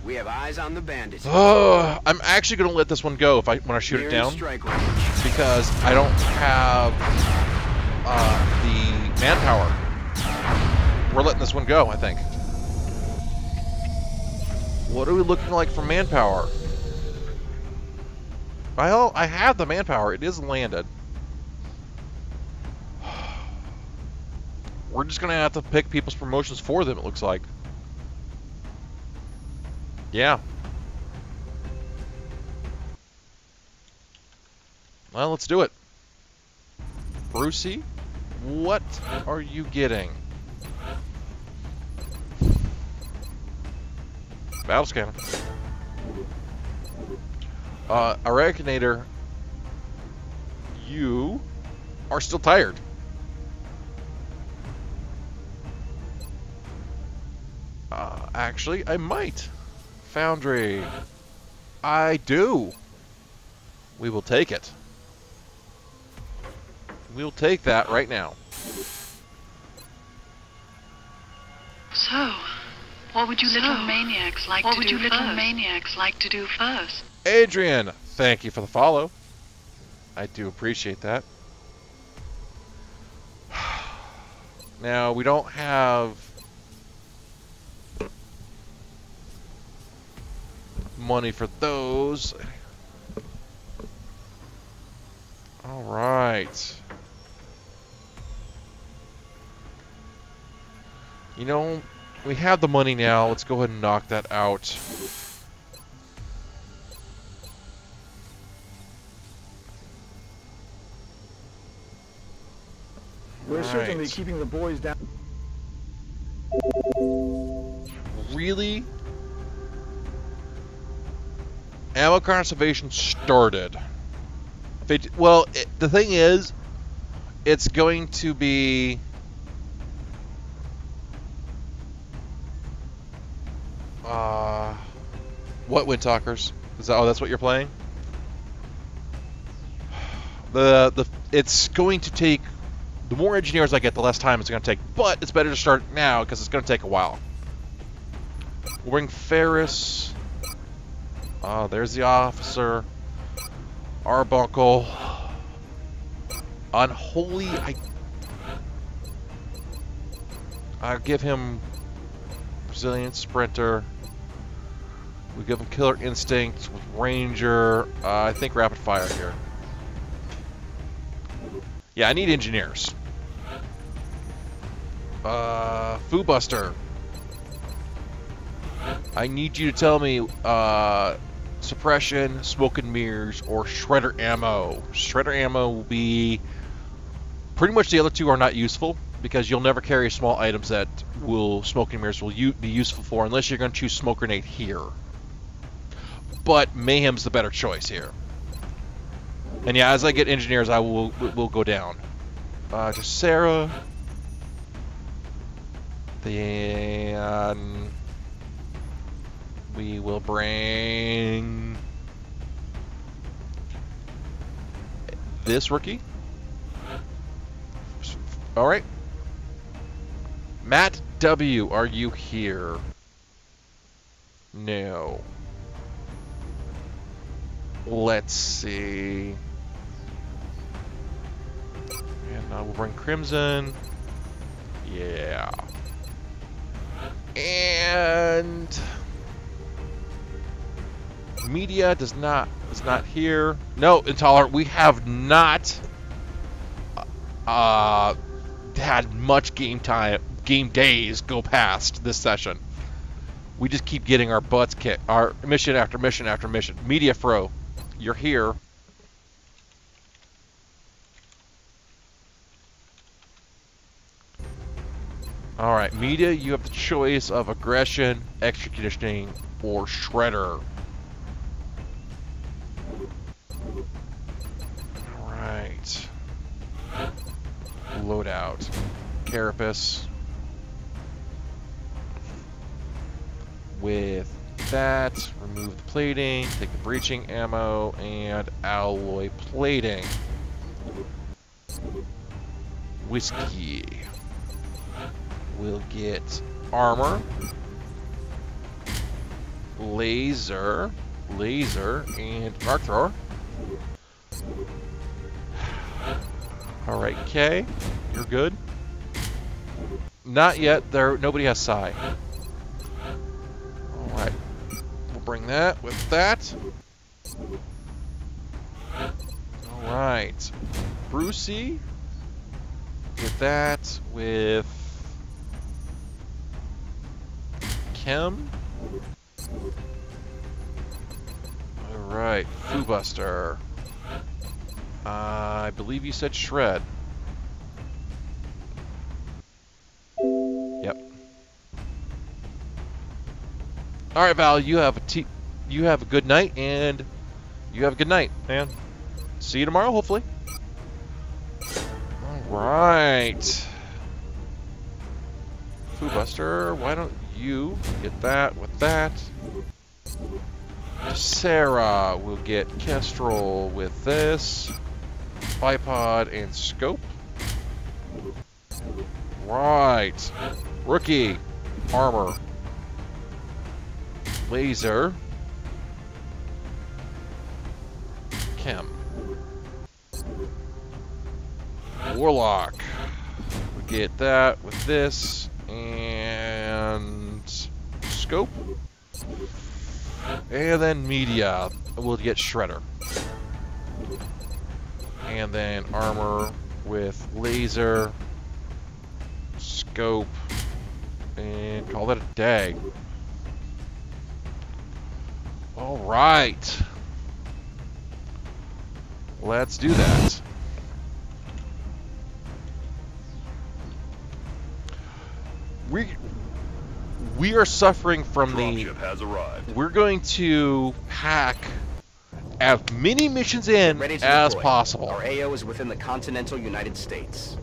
We have eyes on the bandits. I'm actually going to let this one go when I shoot it down, Strike range. because I don't have the manpower. We're letting this one go, I think. What are we looking like for manpower? Well, I have the manpower. It is landed. We're just going to have to pick people's promotions for them, it looks like. Yeah. Well, let's do it. Brucey, what are you getting? Battle scanner. Arachnator, you are still tired. Actually, I might. Foundry. I do. We will take it. We'll take that right now. So, what would you little maniacs like to do first? Adrian, thank you for the follow. I do appreciate that. Now, we don't have money for those. All right. You know, we have the money now. Let's go ahead and knock that out. We're certainly Right. keeping the boys down. Really? Ammo conservation started. Well, the thing is, it's going to be... what, Windtalkers? That's what you're playing? It's going to take... The more engineers I get, the less time it's going to take. But it's better to start now, because it's going to take a while. We'll bring Ferris. There's the officer. Arbuncle. Unholy. I'll give him Brazilian Sprinter. We give him Killer Instinct with Ranger. I think Rapid Fire here. Yeah, I need engineers. Foo Buster. I need you to tell me suppression, smoke and mirrors, or shredder ammo. Shredder ammo will be pretty much the other two are not useful because you'll never carry small items that will smoke and mirrors will be useful for unless you're going to choose smoke grenade here. But mayhem's the better choice here. And yeah, as I get engineers, I will go down. Just Sarah. Then we will bring this rookie. All right. Matt W., are you here? No. Let's see. And we'll bring Crimson. Yeah. And media is not here. No, Intolerant, we have not had much game days go past this session. We just keep getting our butts kicked. Our mission after mission after mission. Media Fro, you're here. Alright, Media, you have the choice of aggression, extra conditioning, or shredder. Alright. Loadout. Carapace. With that, remove the plating, take the breaching ammo, and alloy plating. Whiskey. We'll get armor, laser, and arc thrower. Alright, Kay, you're good. Not yet, nobody has Psi. Alright, we'll bring that with that. Alright, Brucey, get that with Chem. Alright, Foo Buster. I believe you said Shred. Yep. Alright, Val, you have a good night, and you have a good night, man. See you tomorrow, hopefully. Alright. Foo Buster, why don't you get that with that? Sarah will get Kestrel with this. Bipod and Scope. Right. Rookie. Armor. Laser. Chem. Warlock. We get that with this. And Scope. And then Media. We'll get Shredder. And then armor with laser, scope, and call that a day. Alright. Let's do that. We are suffering from the... has arrived. We're going to pack as many missions in as possible. Our AO is within the continental United States.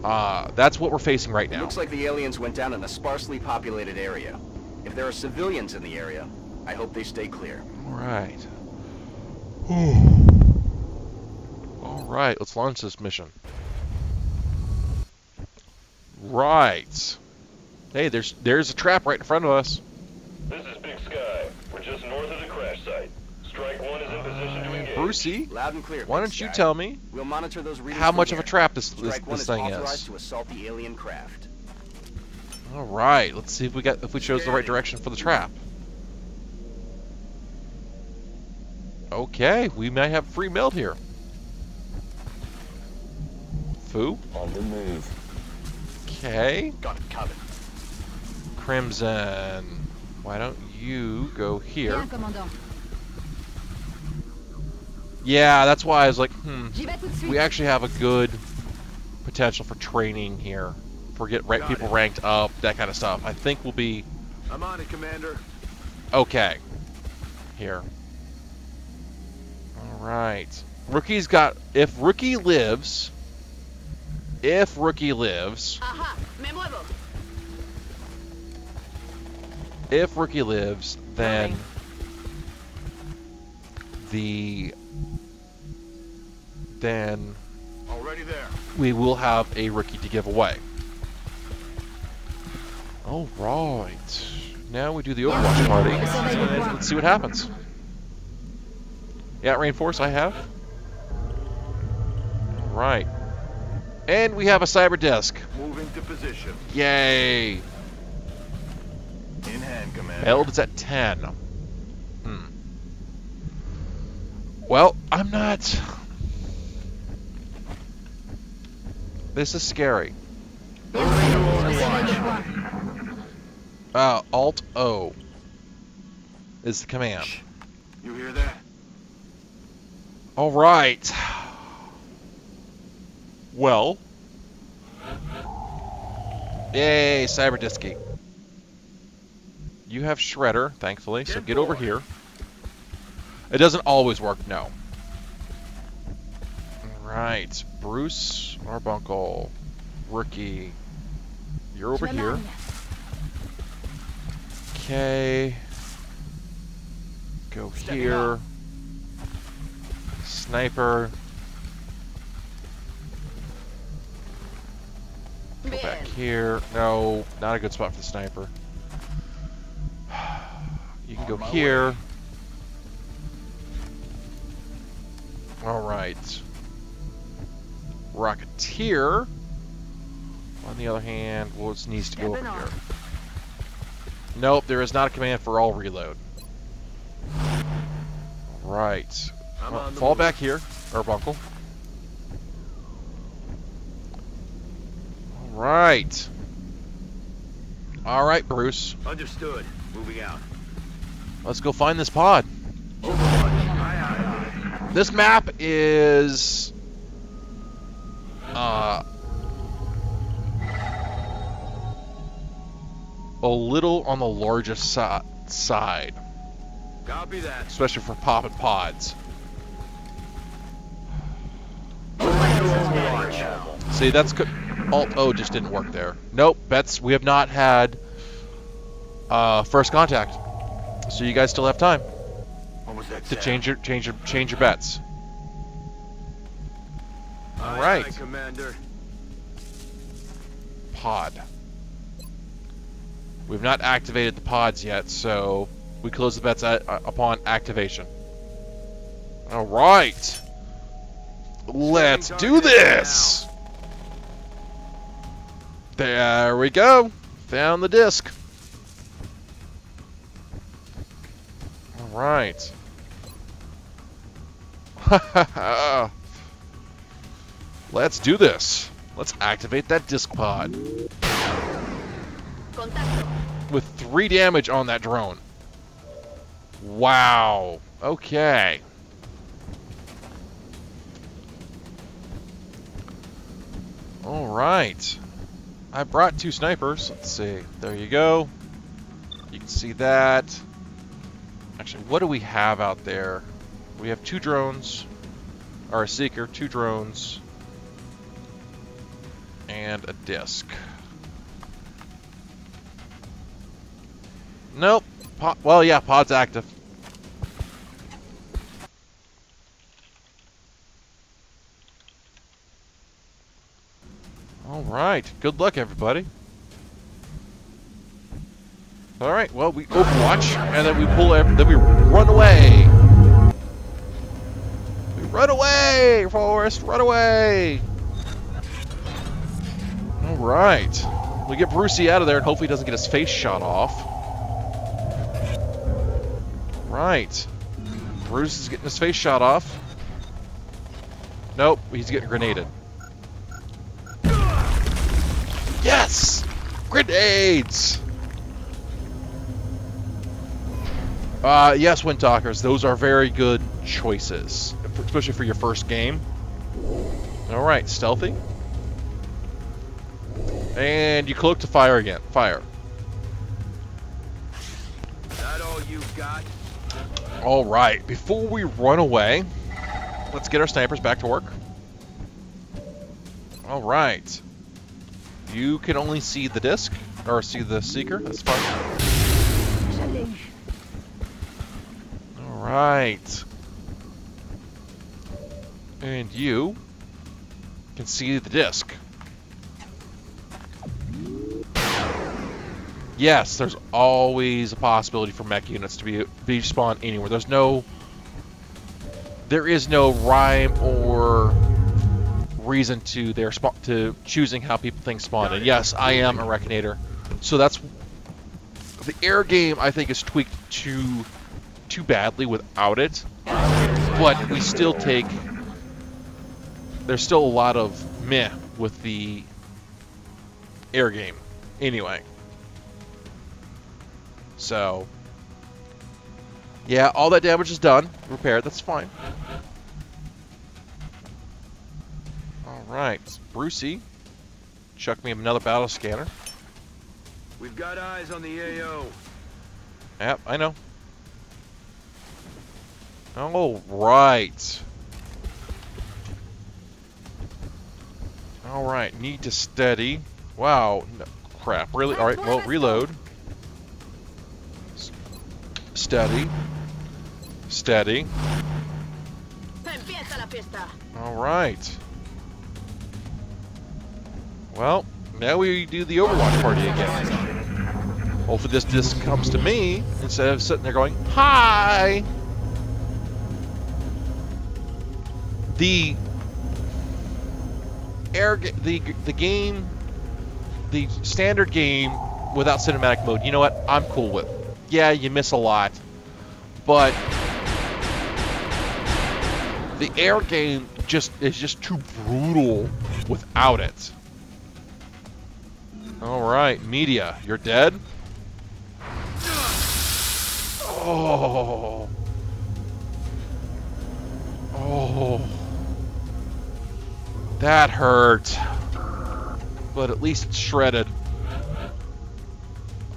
That's what we're facing right now. It looks like the aliens went down in a sparsely populated area. If there are civilians in the area, I hope they stay clear. Alright. Alright, let's launch this mission. Right. Hey, there's a trap right in front of us. This is Big Sky. We're just north of the crash site. Strike one is in position to engage. Brucey, Loud and clear. why don't you tell me we'll monitor those how much of a trap this Strike one thing is? authorized to assault the alien craft. All right, let's see if we chose the right direction for the trap. Okay, we might have free meld here. Foo? On the move. Okay. Got it covered. Crimson. Why don't you go here? Bien, commandant. Yeah, that's why I was like, J'y vais tout de suite. we actually have a good potential for training here. For people ranked up, that kind of stuff. I think we'll be I'm on it, Commander. okay here. All right. Rookie's got, if Rookie lives, Aha, me muevo. if Rookie lives, then Already there. we will have a Rookie to give away. All right. Now we do the Overwatch party. Let's see what happens. Yeah, reinforce I have. All right. And we have a cyber disc. Moving to position. Yay. In hand, Commander. Held is at 10. Well, I'm not. This is scary. Alt O is the command. You hear that? All right. Well. Yay, cyber disky. You have Shredder, thankfully, so get over here. It doesn't always work, no. Alright, Bruce, Arbuncle, Rookie. You're over here. Okay. Go here. Sniper. Go back here. No, not a good spot for the sniper. You can go here. Alright. Rocketeer, on the other hand, well, it needs to go over here. Nope, there is not a command for all reload. Right. Well, fall back here, Arbuncle. Alright. Alright, Bruce. Understood. Moving out. Let's go find this pod. This map is a little on the largest side, Copy that. especially for popping pods. See, that's Alt O just didn't work there. Nope, bets. We have not had first contact, so you guys still have time to change your bets. All right, Commander. pod. We've not activated the pods yet, so we close the bets upon activation. All right, let's do this. There we go. Found the disc. All right. Let's do this. Let's activate that disc pod. With 3 damage on that drone. Wow. Okay. All right. I brought 2 snipers. Let's see. There you go. You can see that. Actually, what do we have out there? We have 2 drones. Or a seeker, 2 drones. And a disc. Nope. Well, yeah, pod's active. All right. Good luck, everybody. All right. Well, we Overwatch, and then we then we run away. We run away, Forrest. Run away. All right. We get Brucey out of there, and hopefully he doesn't get his face shot off. Right. Bruce is getting his face shot off. Nope, he's getting grenaded. Yes! Grenades! Yes, Windtalkers, those are very good choices, especially for your first game. Alright, stealthy. And you cloak to fire again. Fire. That all you got? Alright, before we run away, let's get our snipers back to work. Alright. You can only see the disc, or see the seeker, that's fine. Alright. And you can see the disc. Yes, there's always a possibility for mech units to be spawned anywhere. There is no rhyme or reason to to choosing how people think spawn. And yes, I am a Reckonator, so that's the air game. I think is tweaked too badly without it, but we still take. There's still a lot of meh with the air game, anyway. So, yeah, all that damage is done. Repaired, that's fine. Alright, Brucey. Chuck me another battle scanner. We've got eyes on the AO. Yep, I know. Alright. Alright, need to steady. Wow, no, crap, really? Alright, well, reload. Steady. Steady. Alright. Well, now we do the Overwatch party again. Hopefully this disc comes to me instead of sitting there going, hi! The game, the standard game without cinematic mode, you know what? I'm cool with. Yeah, you miss a lot, but the air game is just too brutal without it. All right, media, you're dead. Oh, that hurt. But at least it's shredded.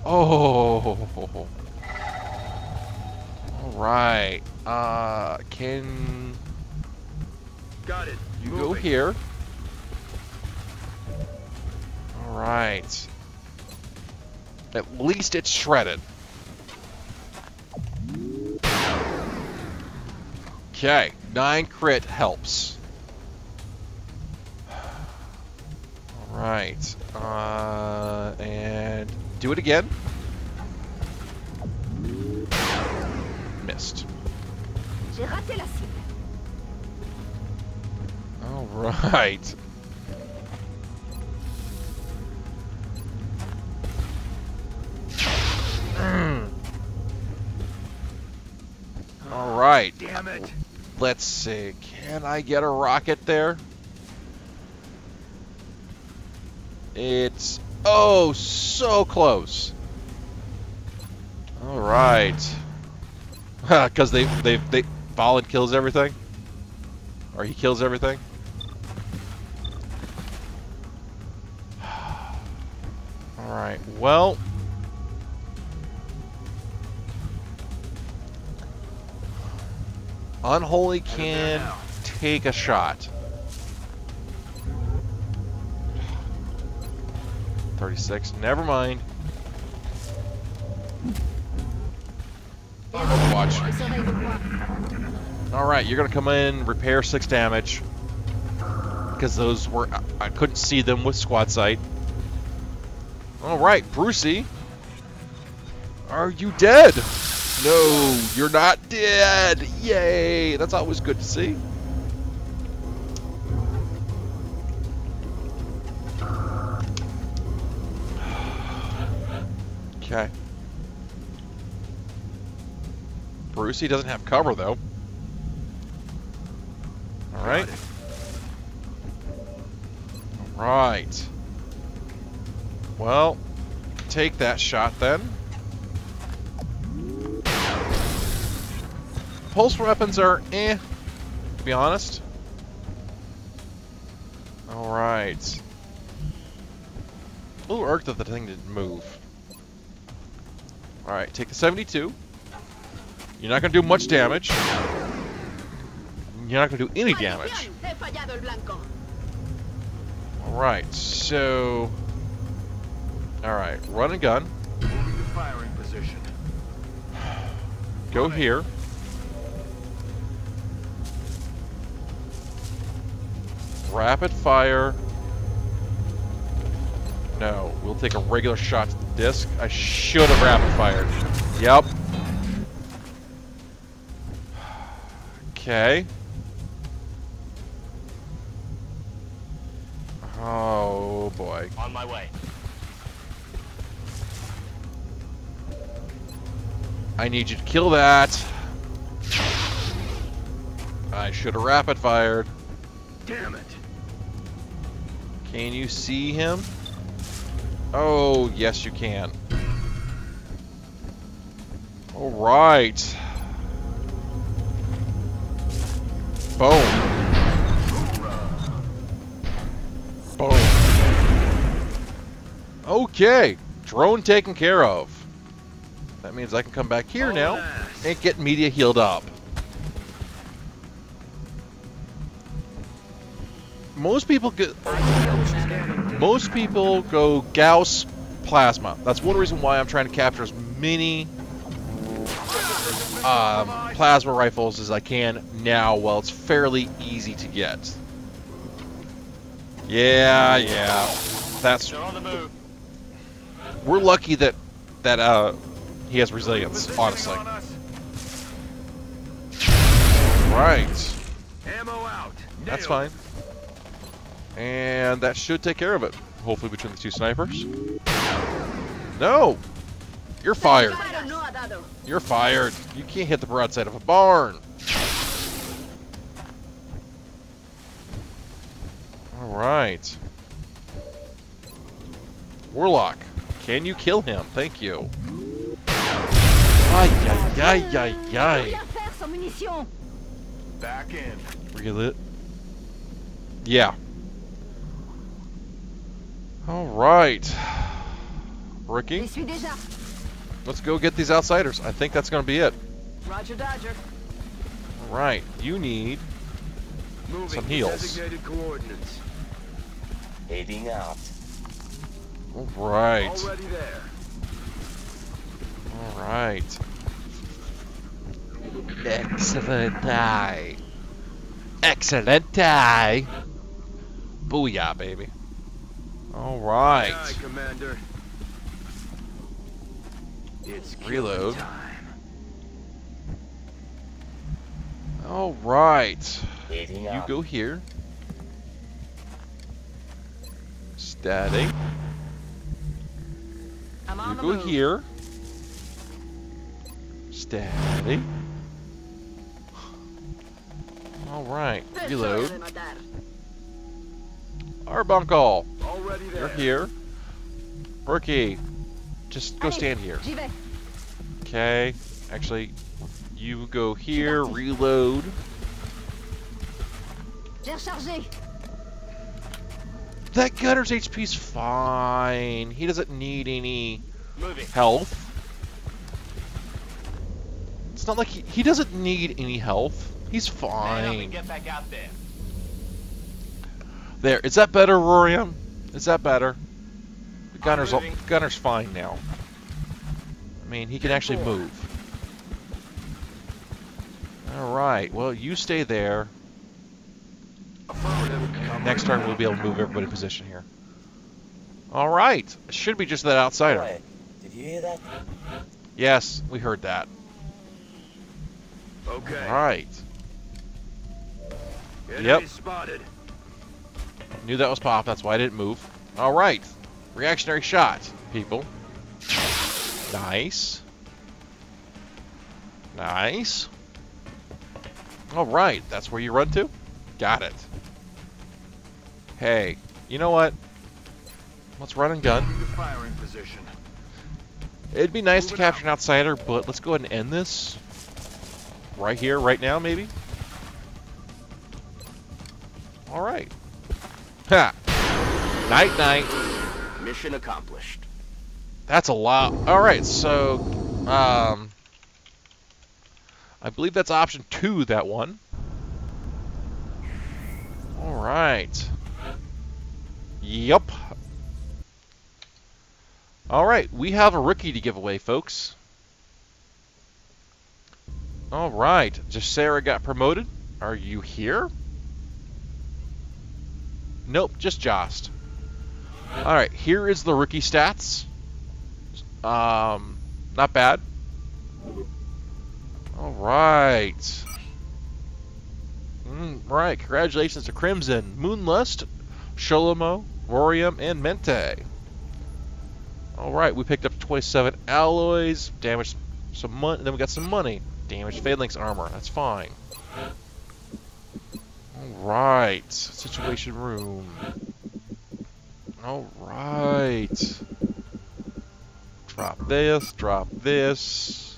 Oh. Alright, can Got it. you go here? Alright. At least it's shredded. Okay, 9 crit helps. Alright, and do it again. Missed. All right. All right. Damn it. Let's see. Can I get a rocket there? It's oh so close. All right. Because they Valen kills everything, or he kills everything. All right. Well, Unholy can take a shot. 36. Never mind. Watch. Alright, you're gonna come in, repair 6 damage. Because those were... I couldn't see them with squad sight. Alright, Brucey. Are you dead? No, you're not dead! Yay! That's always good to see. Okay. Brucey doesn't have cover, though. Alright. Alright. Well, take that shot then. Pulse weapons are to be honest. Alright. A little irked that the thing didn't move. Alright, take the 72. You're not going to do much damage. You're not going to do any damage. Alright, so... Alright, run and gun. Moving to firing position. Go here. Rapid fire. No, we'll take a regular shot to the disc. I should have rapid fired. Yep. Okay. Oh boy. On my way. I need you to kill that. I should have rapid fired. Damn it. Can you see him? Oh, yes you can. All right. Boom. Boom. Okay, drone taken care of. That means I can come back here now and get media healed up. Most people go Gauss plasma. That's one reason why I'm trying to capture as many plasma rifles as I can now while it's fairly easy to get. Yeah. That's... We're lucky that he has resilience, honestly. Right. Ammo out. That's fine. And that should take care of it. Hopefully between the two snipers. No! You're fired. You're fired. You can't hit the broadside of a barn. Alright. Warlock. Can you kill him? Thank you. Ay, ay, ay, ay, ay. Back in. Relit. Yeah. Alright. Ricky, let's go get these outsiders. I think that's going to be it. Roger, Dodger. Alright, you need Moving some to heals. designated coordinates. Heading out. Alright. Already there. Alright. Excellent die. Excellent die. Booyah, baby. Alright. Aye, Commander. It's Reload. time. Alright. Heading You out. go here. Steady. I'm on You the go move. here. Steady. Alright. Reload. Arbuncle. Already there. You're here. Rookie. Just go stand here. J'y vais. Okay. Actually, you go here. Reload. J'ai rechargé. That gunner's HP's fine. He doesn't need any Moving. health. It's not like he doesn't need any health. He's Man up fine. and get back out there. There. Is that better, Rorium? Is that better? The gunner's moving. gunner's fine now. I mean, he can actually move. Alright, well, you stay there. Affirmative. Next turn, we'll be able to move everybody in position here. Alright, it should be just that outsider. Hey, did you hear that? Yes, we heard that. Okay. Alright. Enemy Yep. spotted. Knew that was pop, that's why I didn't move. Alright. Reactionary shot, people. Nice. Nice. Alright, that's where you run to? Got it. Hey, you know what? Let's run and gun. Moving to firing position. It'd be nice to capture an outsider, but let's go ahead and end this. Right here, right now, maybe? Alright. Ha! Night, night. Mission accomplished. That's a lot. Alright, so, I believe that's option 2, that one. Alright. Yup. Alright, we have a rookie to give away, folks. Alright, Sarah got promoted. Are you here? Nope, just Jost. Alright, here is the rookie stats. Not bad. Alright. Right, congratulations to Crimson, Moonlust, Sholomo, Rorium, and Mente. Alright, we picked up 27 alloys, damaged some money, then we got some money. Damaged Phalanx armor, that's fine. Alright, situation room. Alright. Drop this, drop this.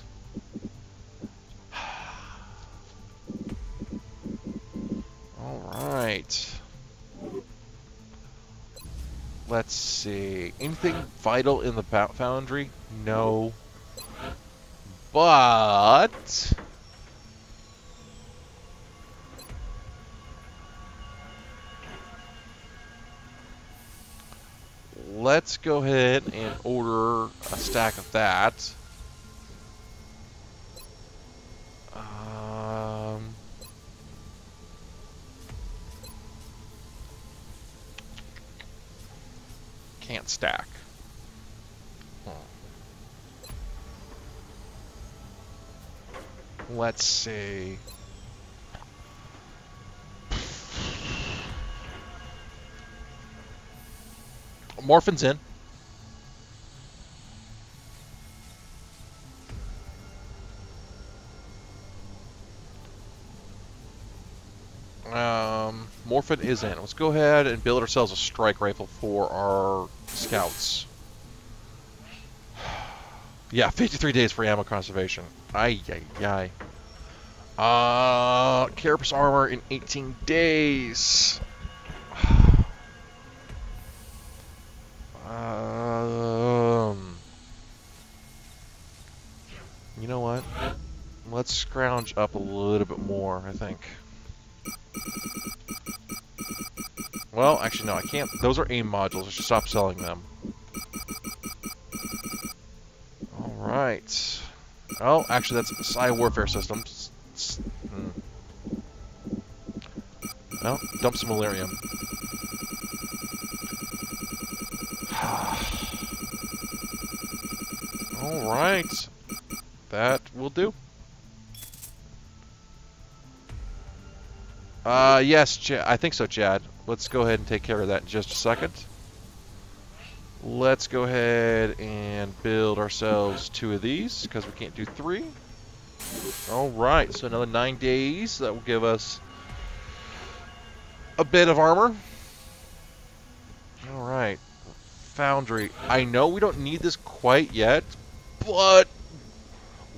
Alright. Let's see. Anything vital in the foundry? No. But let's go ahead and order a stack of that. Can't stack. Let's see. Morphin's in. Morphin is in. Let's go ahead and build ourselves a strike rifle for our scouts. Yeah, 53 days for ammo conservation. Ay, ay, ay. Carapace armor in 18 days. You know what? Let's scrounge up a little bit more, I think. Well, actually, no, I can't. Those are AIM modules. I should stop selling them. Alright. Oh, actually, that's Psi Warfare Systems. Well, dump some Malarium. Alright. That will do. Yes, I think so, Chad. Let's go ahead and take care of that in just a second. Let's go ahead and build ourselves 2 of these, because we can't do 3. Alright, so another 9 days. That will give us a bit of armor. Alright. Foundry. I know we don't need this quite yet, but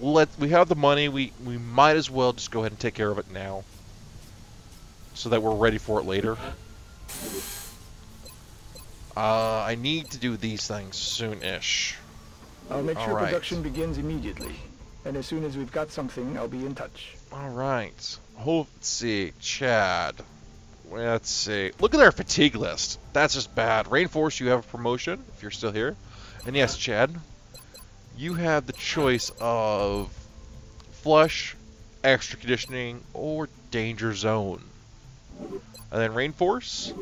we have the money. We might as well just go ahead and take care of it now, so that we're ready for it later. I need to do these things soon-ish. I'll make sure production begins immediately. And as soon as we've got something, I'll be in touch. Alright. Let's see. Chad. Let's see. Look at their fatigue list. That's just bad. Rainforest, you have a promotion, if you're still here. And yes, Chad, you have the choice of Flush, Extra Conditioning, or Danger Zone. And then Rainforest,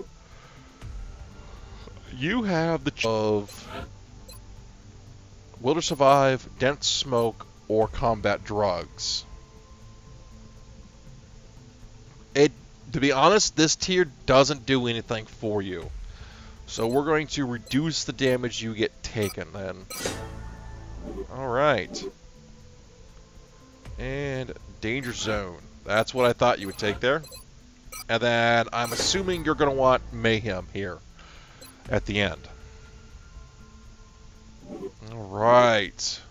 you have the choice of Will to Survive, Dense Smoke, or Combat Drugs. To be honest, this tier doesn't do anything for you. So we're going to reduce the damage you get taken then. Alright. And Danger Zone. That's what I thought you would take there. And then I'm assuming you're going to want Mayhem here at the end. Alright.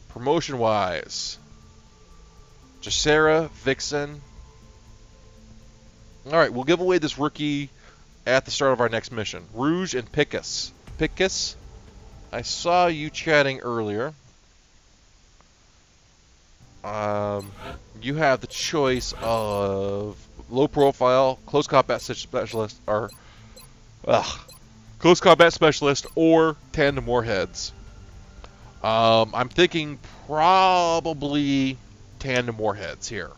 Promotion-wise. Jacera, Vixen. Alright, we'll give away this rookie at the start of our next mission. Rouge and Pickus. Pickus, I saw you chatting earlier. You have the choice of low profile, close combat specialist, or close combat specialist, or tandem warheads. I'm thinking probably tandem warheads here.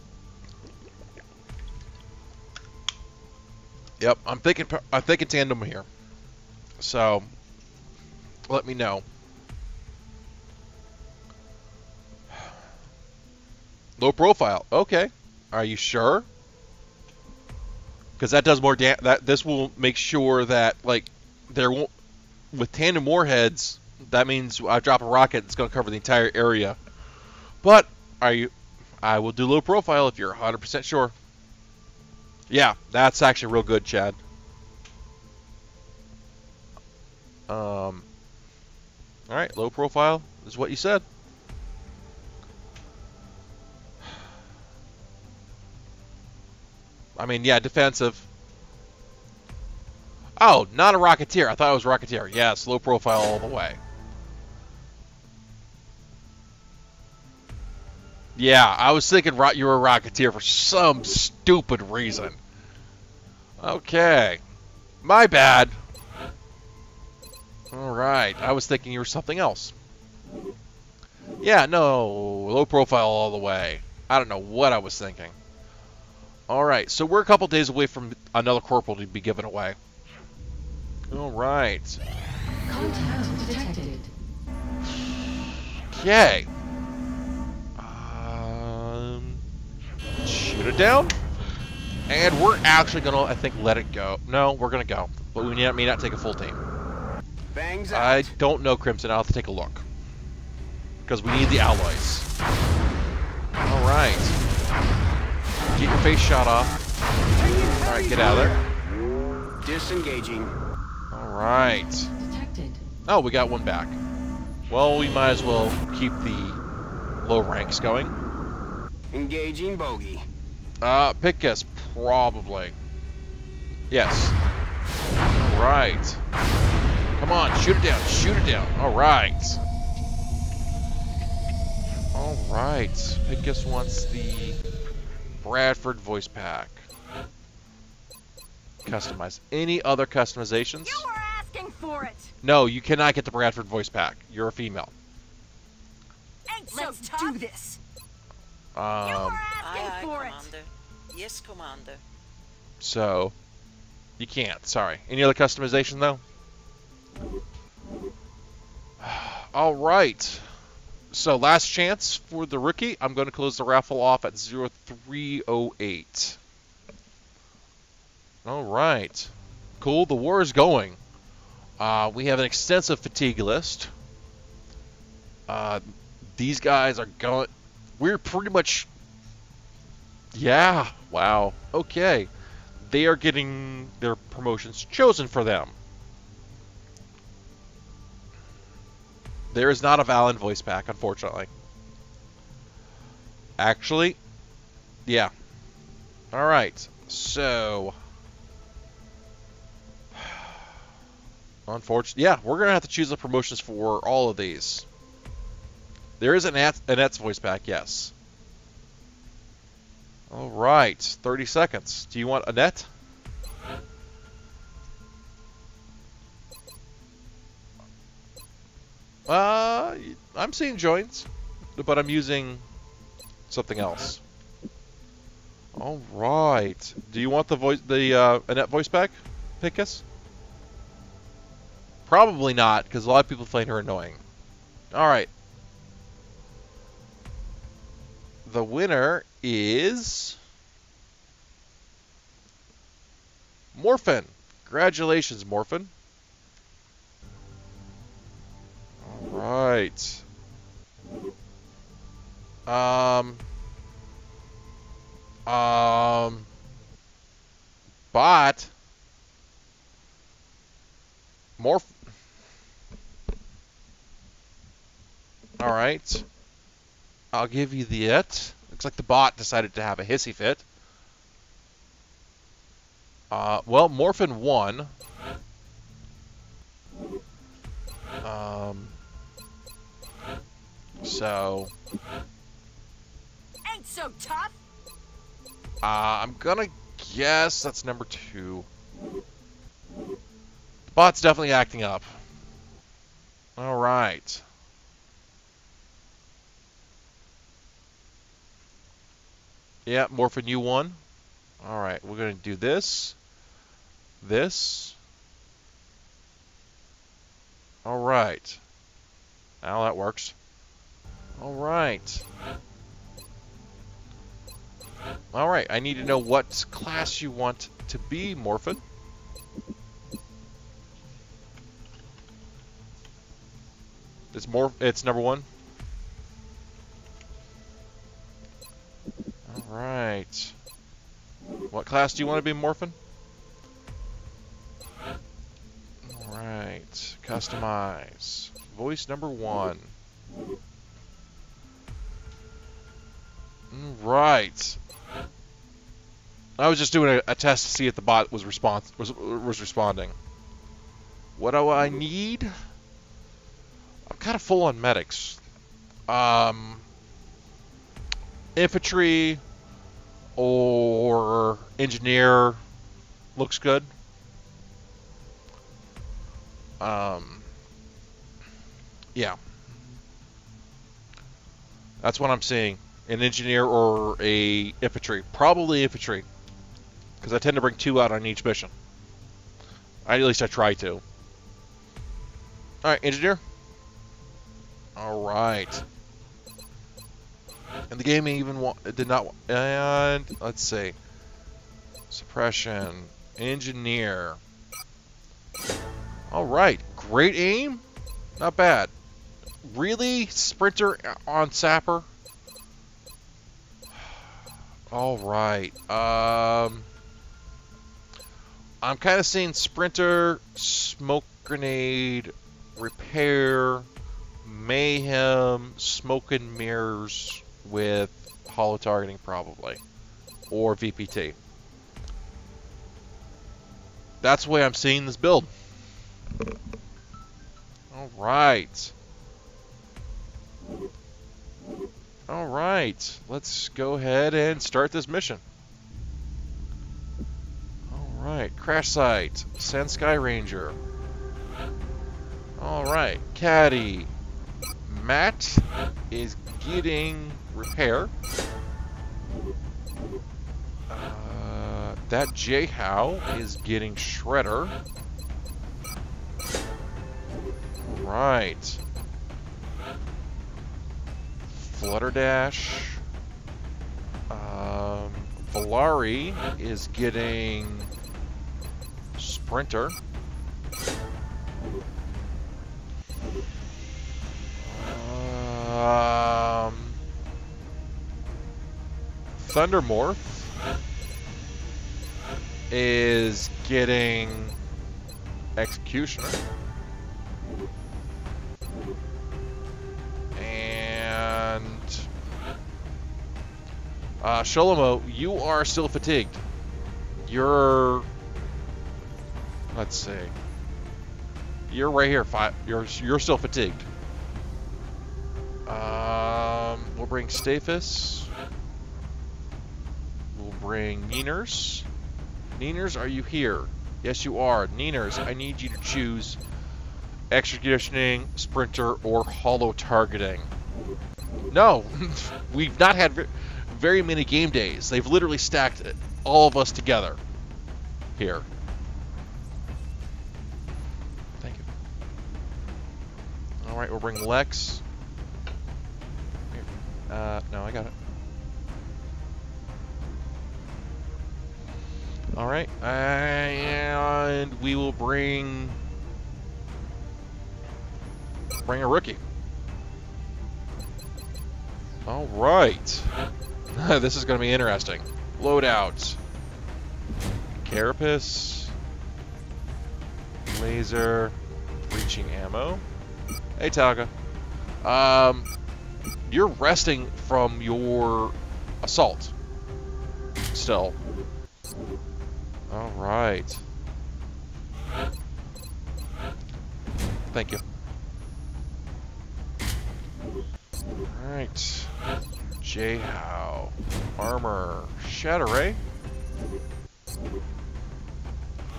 Yep, I'm thinking tandem here. So let me know. Low profile. Okay. Are you sure? Because that does more this will make sure that, like, there won't, with tandem warheads, that means I drop a rocket that's going to cover the entire area. But I will do low profile if you're 100% sure. Yeah, that's actually real good, Chad. All right, low profile is what you said. I mean, yeah, defensive. Oh, not a Rocketeer. I thought it was Rocketeer. Yes, low profile all the way. Yeah, I was thinking you were a Rocketeer for some stupid reason. Okay. My bad. Alright, I was thinking you were something else. Yeah, no, low profile all the way. I don't know what I was thinking. Alright, so we're a couple days away from another corporal to be given away. Alright. Contact detected. Okay. Shoot it down. And we're actually going to, I think, let it go. No, we're going to go. But we may not take a full team. Bangs out. I don't know, Crimson. I'll have to take a look. Because we need the alloys. Alright. Get your face shot off. Alright, get out of there. Disengaging. Alright. Detected. Oh, we got one back. Well, we might as well keep the low ranks going. Engaging bogey. Pickus, probably. Yes. Alright. Come on, shoot it down, shoot it down. Alright. Alright. Pickus wants the Bradford voice pack. Customize. Any other customizations? You were asking for it. No, you cannot get the Bradford voice pack. You're a female. Let's do this. You were asking for it. Commander. Yes, Commander. So, you can't. Sorry. Any other customization, though? Alright. So, last chance for the rookie. I'm going to close the raffle off at 0308. Alright. Cool. The war is going. We have an extensive fatigue list. These guys are going... We're pretty much... Yeah. Wow. Okay. They are getting their promotions chosen for them. There is not a Valen voice pack, unfortunately. Actually, yeah. Alright. So... Unfortunately, yeah, we're going to have to choose the promotions for all of these. There is Annette's voice pack, yes. Alright, 30 seconds. Do you want Annette? I'm seeing joins, but I'm using something else. Alright. Do you want the Annette voice pack, Pickus? Probably not, because a lot of people find her annoying. Alright. The winner is... Morphin. Congratulations, Morphin. Alright. Bot. Alright. I'll give you the it. Looks like the bot decided to have a hissy fit. Well, Morphin won. So Ain't so tough. I'm gonna guess that's number 2. The bot's definitely acting up. All right. Yeah, Morphin, you won. All right, we're gonna do this. This. All right. Now that works. All right. All right, I need to know what class you want to be, Morphin. It's number 1. All right. What class do you want to be, Morphin? All right. Customize. Voice number 1. Right. I was just doing a test to see if the bot was responding. What do I need? I'm kind of full on medics. Infantry or engineer looks good. Yeah. That's what I'm seeing. An engineer or a infantry. Probably infantry. Because I tend to bring 2 out on each mission. At least I try to. Alright, engineer. Alright. And the game even did not... And let's see. Suppression. Engineer. Alright. Great aim. Not bad. Really? Sprinter on Sapper? Alright. I'm kind of seeing Sprinter, Smoke Grenade, Repair, Mayhem, Smoke and Mirrors with Hollow Targeting probably. Or VPT. That's the way I'm seeing this build. Alright. Alright. Let's go ahead and start this mission. Alright. Crash site. Send Sky Ranger. Alright. Caddy. Matt is getting repair. That J-How is getting Shredder. Alright. Flutterdash. Valari is getting Sprinter. Thundermorph is getting Executioner. And Sholomo, you are still fatigued. You're, let's see, you're right here. You're still fatigued. We'll bring Staphus. We'll bring Nieners. Nieners, are you here? Yes, you are. Nieners, I need you to choose extra conditioning, sprinter, or hollow targeting. No, we've not had very many game days. They've literally stacked all of us together here. Thank you. All right, we'll bring Lex. Here. No, I got it. All right, and we will bring a rookie. All right, this is going to be interesting. Loadout, Carapace, laser, breaching ammo. Hey, Taga. You're resting from your assault. Still. Alright. Thank you. Alright. J-How. Armor. Shatter Ray.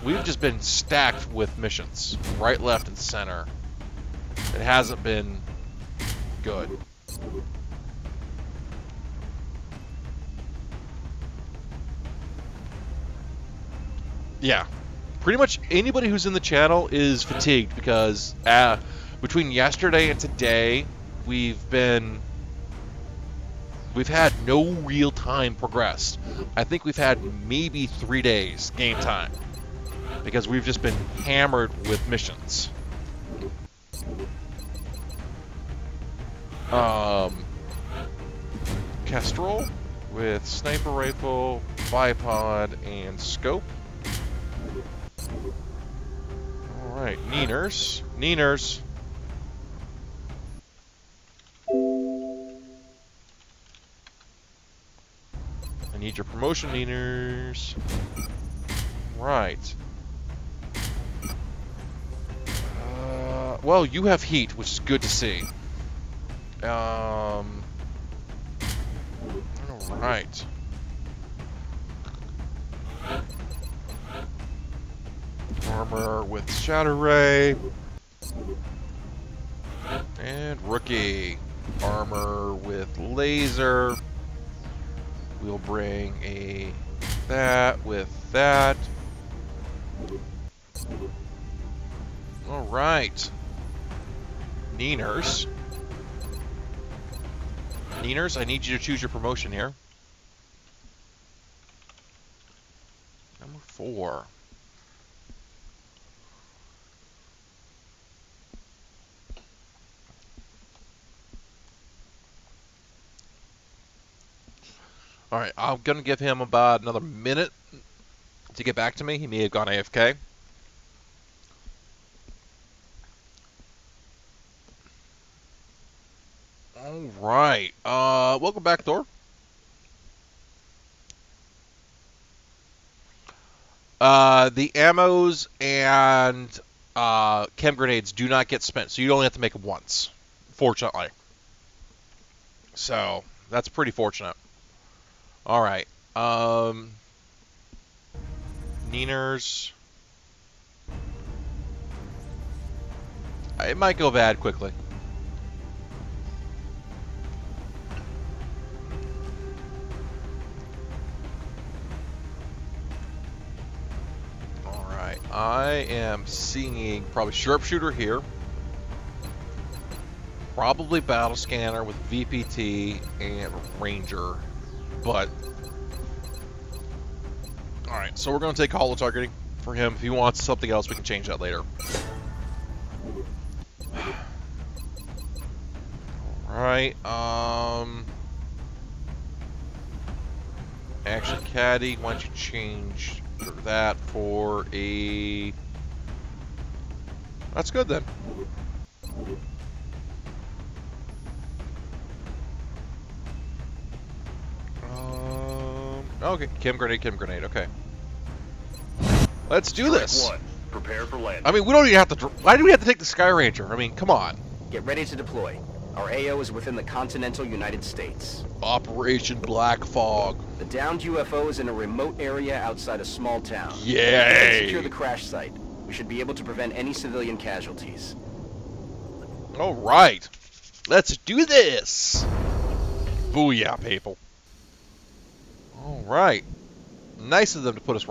We've just been stacked with missions. Right, left, and center. It hasn't been good. Yeah. Pretty much anybody who's in the channel is fatigued because between yesterday and today, we've had no real time progressed. I think we've had maybe 3 days game time because we've just been hammered with missions. Kestrel with sniper rifle, bipod, and scope. Alright, Neeners. Neeners. I need your promotion, Neeners. Right. Well, you have heat, which is good to see. Alright. Armor with Shatter Ray. And Rookie. Armor with Laser. We'll bring that with that. Alright. Neeners. Neeners, I need you to choose your promotion here. Number 4. Alright, I'm going to give him about another minute to get back to me. He may have gone AFK. Alright, welcome back, Thor. The ammos and chem grenades do not get spent, so you only have to make them once, fortunately. So, that's pretty fortunate. Alright, Neeners. It might go bad quickly. Alright, I am seeing probably Sharpshooter here. Probably Battle Scanner with VPT and Ranger. But, alright, so we're going to take holo targeting for him. If he wants something else, we can change that later. Alright, actually, Caddy, why don't you change that for a... That's good then. Okay, chem grenade, okay. Let's do this. One. Prepare for landing. I mean, we don't even have to... Why do we have to take the Sky Ranger? I mean, come on. Get ready to deploy. Our AO is within the continental United States. Operation Black Fog. The downed UFO is in a remote area outside a small town. Yay! Secure the crash site. We should be able to prevent any civilian casualties. Alright. Let's do this. Booyah, people. Alright. Nice of them to put us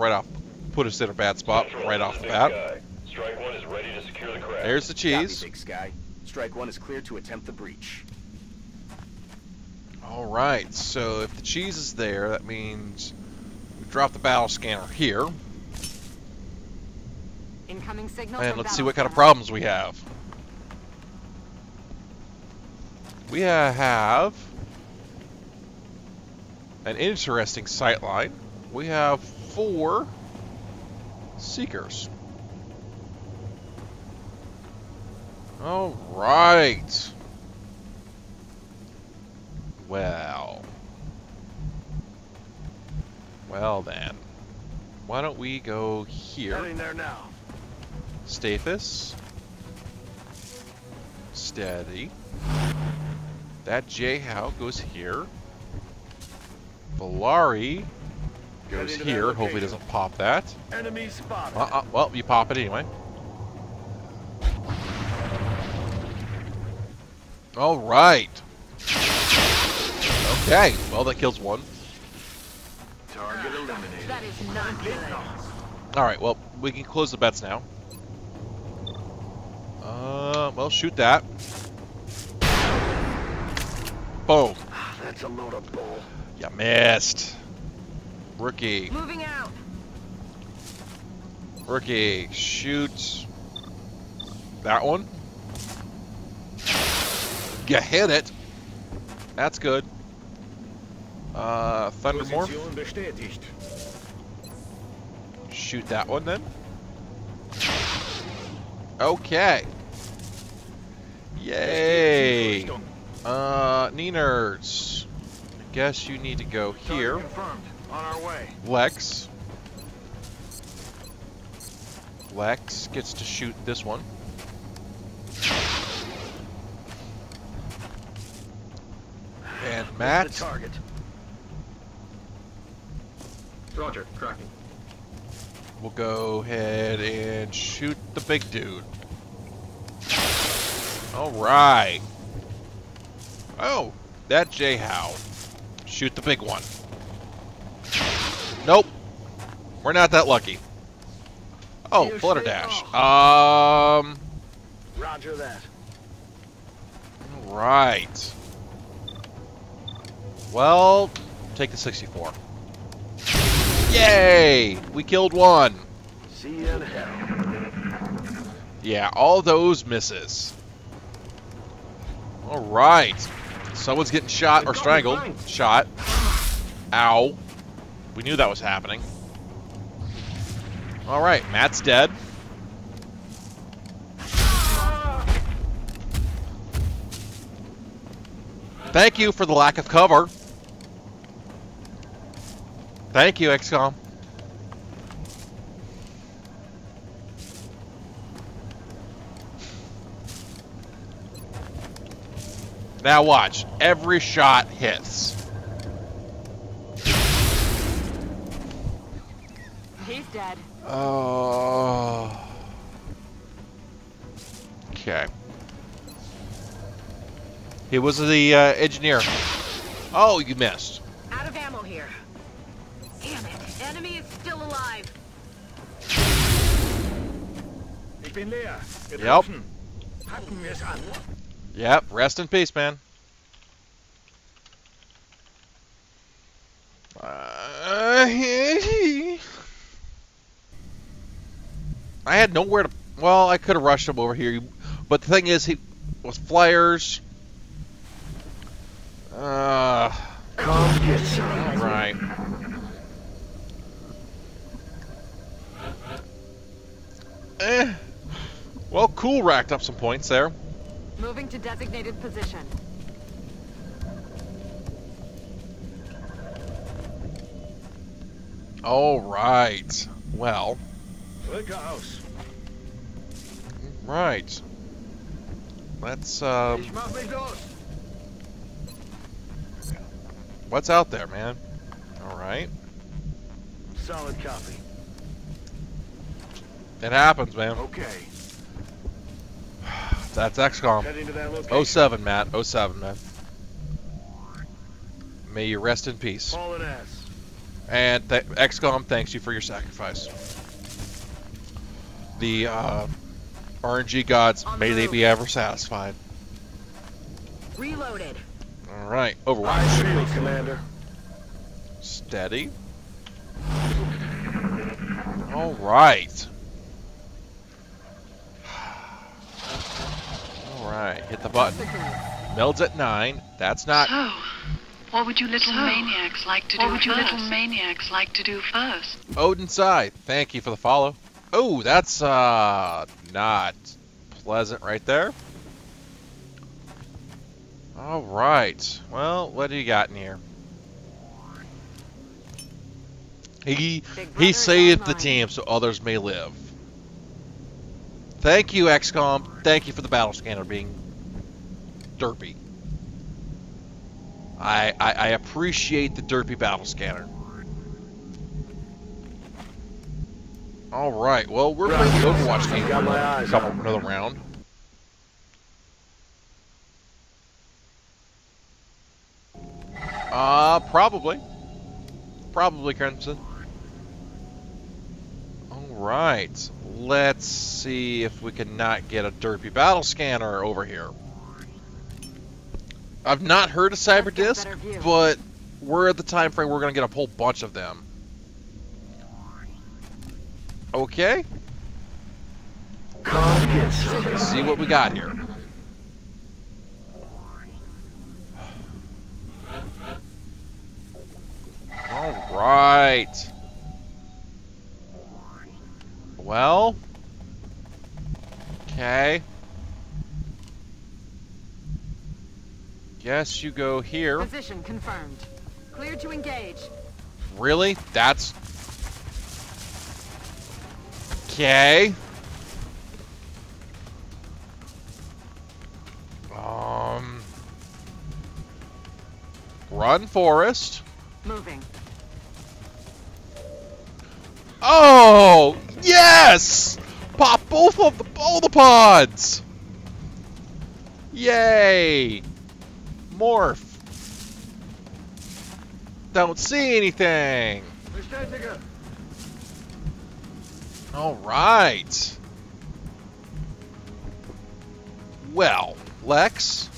in a bad spot Control, right this off is the Big bat. Sky. Strike 1 is ready to secure the crash. There's the cheese. Copy, Big Sky. Strike 1 is clear to attempt the breach. Alright, so if the cheese is there, that means we drop the battle scanner here. Incoming signal. And let's see what kind of problems we have. We have an interesting sightline. We have 4 seekers. All right. Well. Well then. Why don't we go here? Heading there now. Stathis. Steady. That J-How goes here. Valari goes here. Hopefully it doesn't pop that. Enemy spotted. Well, you pop it anyway. All right. Okay. Well, that kills one. Target eliminated. That is not good. All right. Well, we can close the bets now. Well, shoot that. Boom. That's a load of bull. You missed. Rookie. Moving out. Rookie. Shoot. That one. You hit it. That's good. Thundermorph. Position bestätigt. Shoot that one then. Okay. Yay. Neeners. I guess you need to go here. Confirmed. On our way. Lex. Lex gets to shoot this one. And Matt. The target. Roger, tracking. We'll go ahead and shoot the big dude. All right. Oh, that J-How. Shoot the big one. Nope. We're not that lucky. Oh, Flutter Dash. Roger that. Right. Well, take the 64. Yay! We killed one. See you in hell. Yeah, all those misses. All right. Someone's getting shot or strangled. Shot. Ow. We knew that was happening. All right, Matt's dead. Thank you for the lack of cover. Thank you, XCOM. Now watch. Every shot hits. He's dead. Oh. Okay. He was the engineer. Oh, you missed. Out of ammo here. Damn it. Enemy is still alive. Ich bin leer. Yep. Packen wir es an. Yep. Rest in peace, man. I had nowhere to... Well, I could have rushed him over here. But the thing is, he was flyers. Come get some. Right. Well, Cool racked up some points there. Moving to designated position. All right. Well. Rückerhaus. Right. Let's Ich mach mich los. what's out there, man? All right. Solid copy. It happens, man. Okay. That's XCOM. Heading to that location. 07, Matt. 07, man. May you rest in peace. Hauling ass. And XCOM thanks you for your sacrifice. The RNG gods, may they be ever satisfied. Reloaded. All right, I Overwatch. feel, Commander. Steady. All right. All right, hit the button. Melds at 9. That's not. So, what would you little maniacs like to do first? What would you little maniacs like to do first? Odin Side, thank you for the follow. Oh, that's not pleasant right there. Alright. Well, what do you got in here? He saved the team so others may live. Thank you, XCOM. Thank you for the battle scanner being derpy. I appreciate the derpy battle scanner. Alright, well, we're playing the Overwatch game for another round. Probably. Probably, Crimson. Alright. Let's see if we can not get a derpy battle scanner over here. I've not heard of Cyberdisk, but we're at the time frame we're going to get a whole bunch of them. Okay. Let's see what we got here. Alright. Well. Okay. Guess you go here. Position confirmed. Clear to engage. Really? That's... Okay. Run, Forest. Moving. Oh, yes! Pop both of all the pods. Yay! Morph. Don't see anything. All right. Well, Lex.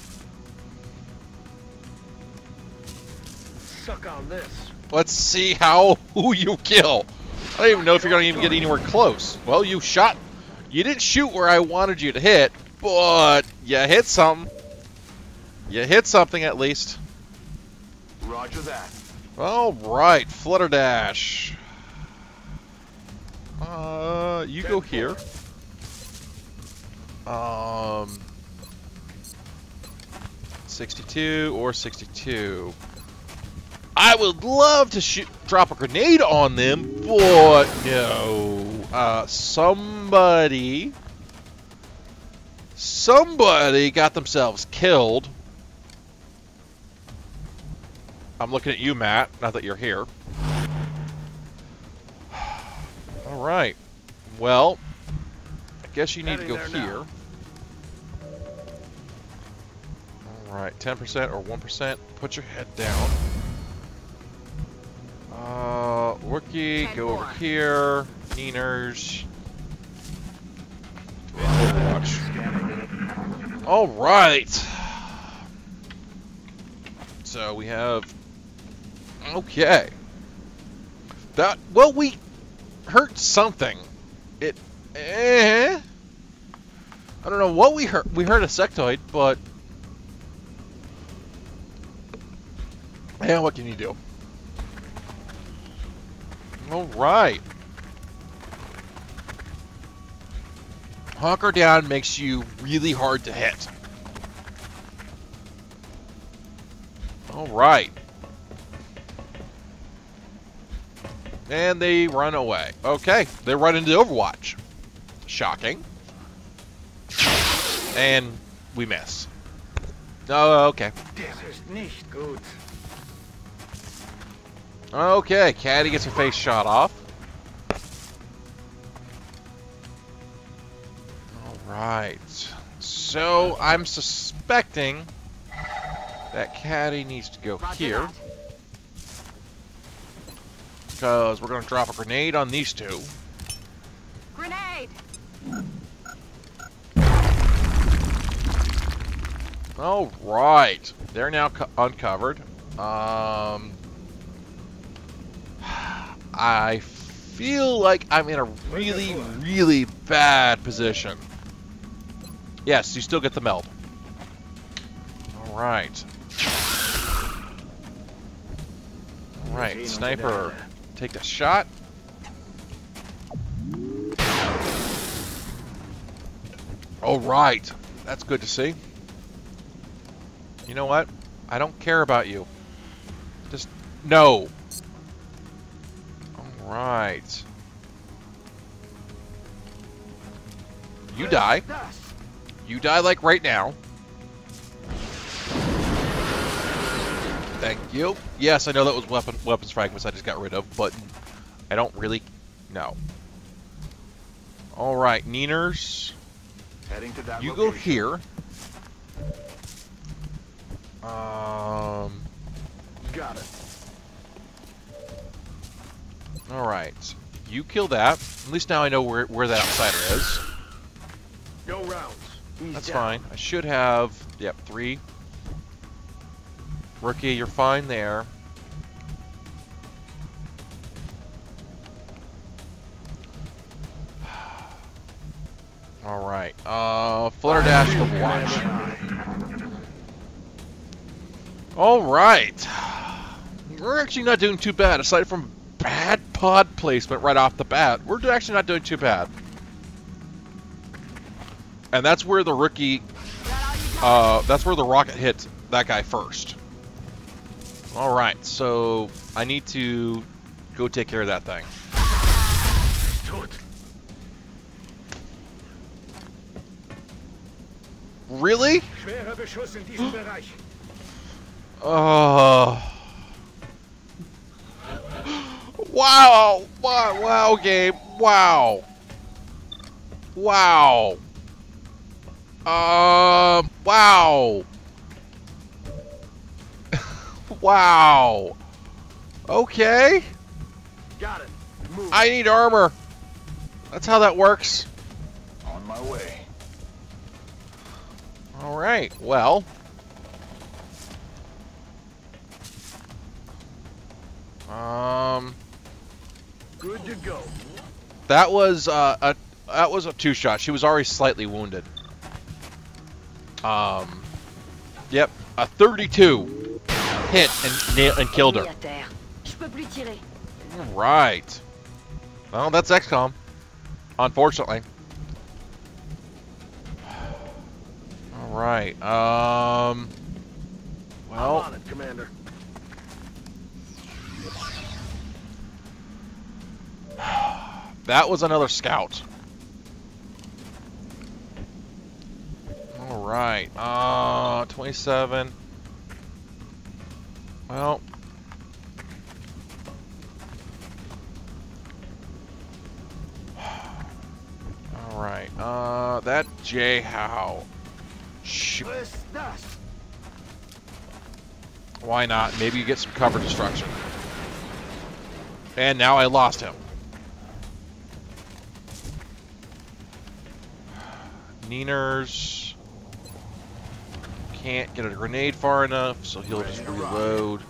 Suck on this. Let's see who you kill. I don't even know if you're going to even get anywhere close. Well, you shot. You didn't shoot where I wanted you to hit, but you hit something. You hit something at least. Roger that. All right, Flutter Dash. You go here. 62 or 62. I would love to drop a grenade on them, but no. Somebody got themselves killed. I'm looking at you, Matt, now that you're here. Alright. Well, I guess you need to go here. Alright, 10% or 1%. Put your head down. Wookie, go over here. Neeners. Overwatch. Alright. So we have... Okay. Well, we hurt something. I don't know what we hurt. We hurt a sectoid, but... Yeah, what can you do? Alright. Hunker down makes you really hard to hit. Alright. And they run away. Okay, they run into Overwatch. Shocking. And we miss. Oh, okay. Das ist nicht gut. Okay, Caddy gets her face shot off. Alright. So, I'm suspecting that Caddy needs to go here. Because we're going to drop a grenade on these two. Grenade! Alright. They're now uncovered. I feel like I'm in a really, really bad position. Yes, you still get the meld. Alright. Alright, sniper. Take the shot. Alright. That's good to see. You know what? I don't care about you. Just no. All right. You die. You die like right now. Thank you. Yes, I know that was weapons fragments I just got rid of, but I don't really know. All right, Neeners. Heading to that you location. go here. Got it. All right. You kill that. At least now I know where that outsider is. No rounds. That's fine. I should have, yep, 3. Rookie, you're fine there. All right. Flutterdash Overwatch. All right. We're actually not doing too bad, aside from bad pod placement right off the bat. We're actually not doing too bad. And that's where the rookie, that's where the rocket hit that guy first. All right, so I need to go take care of that thing. Really? Wow! Wow! Wow, Gabe! Wow! Wow! Wow! Wow! Okay. Got it. Move. I need armor. That's how that works. On my way. All right. Well. Good to go. That was a 2-shot. She was already slightly wounded. Yep, a 32 hit and killed her. All right. Well, that's XCOM. Unfortunately. All right. Well. I'm on it, Commander. That was another scout. All right. 27. Well. All right. That J how? Shoot. Why not? Maybe you get some cover destruction. And now I lost him. Neeners can't get a grenade far enough, so he'll just reload.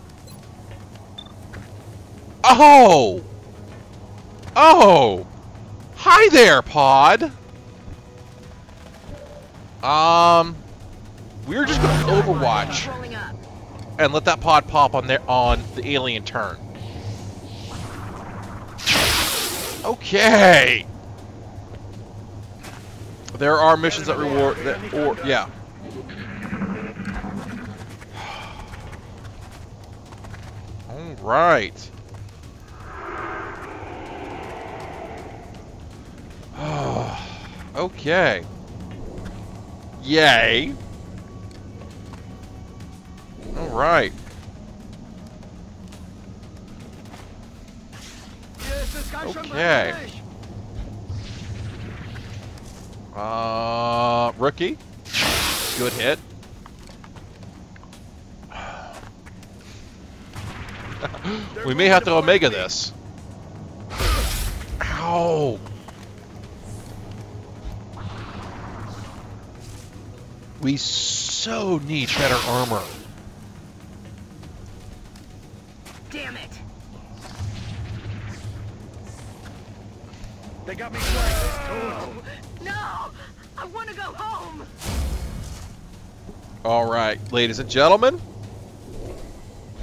Oh! Oh! Hi there, pod! We're just gonna Overwatch and let that pod pop on the alien turn. Okay! There are missions that reward that, or yeah. All right. Okay. Yay. All right. Okay. Rookie. Good hit. We may have to Omega this. Ow. We so need better armor. Damn it. They got me. No! I want to go home! All right, ladies and gentlemen,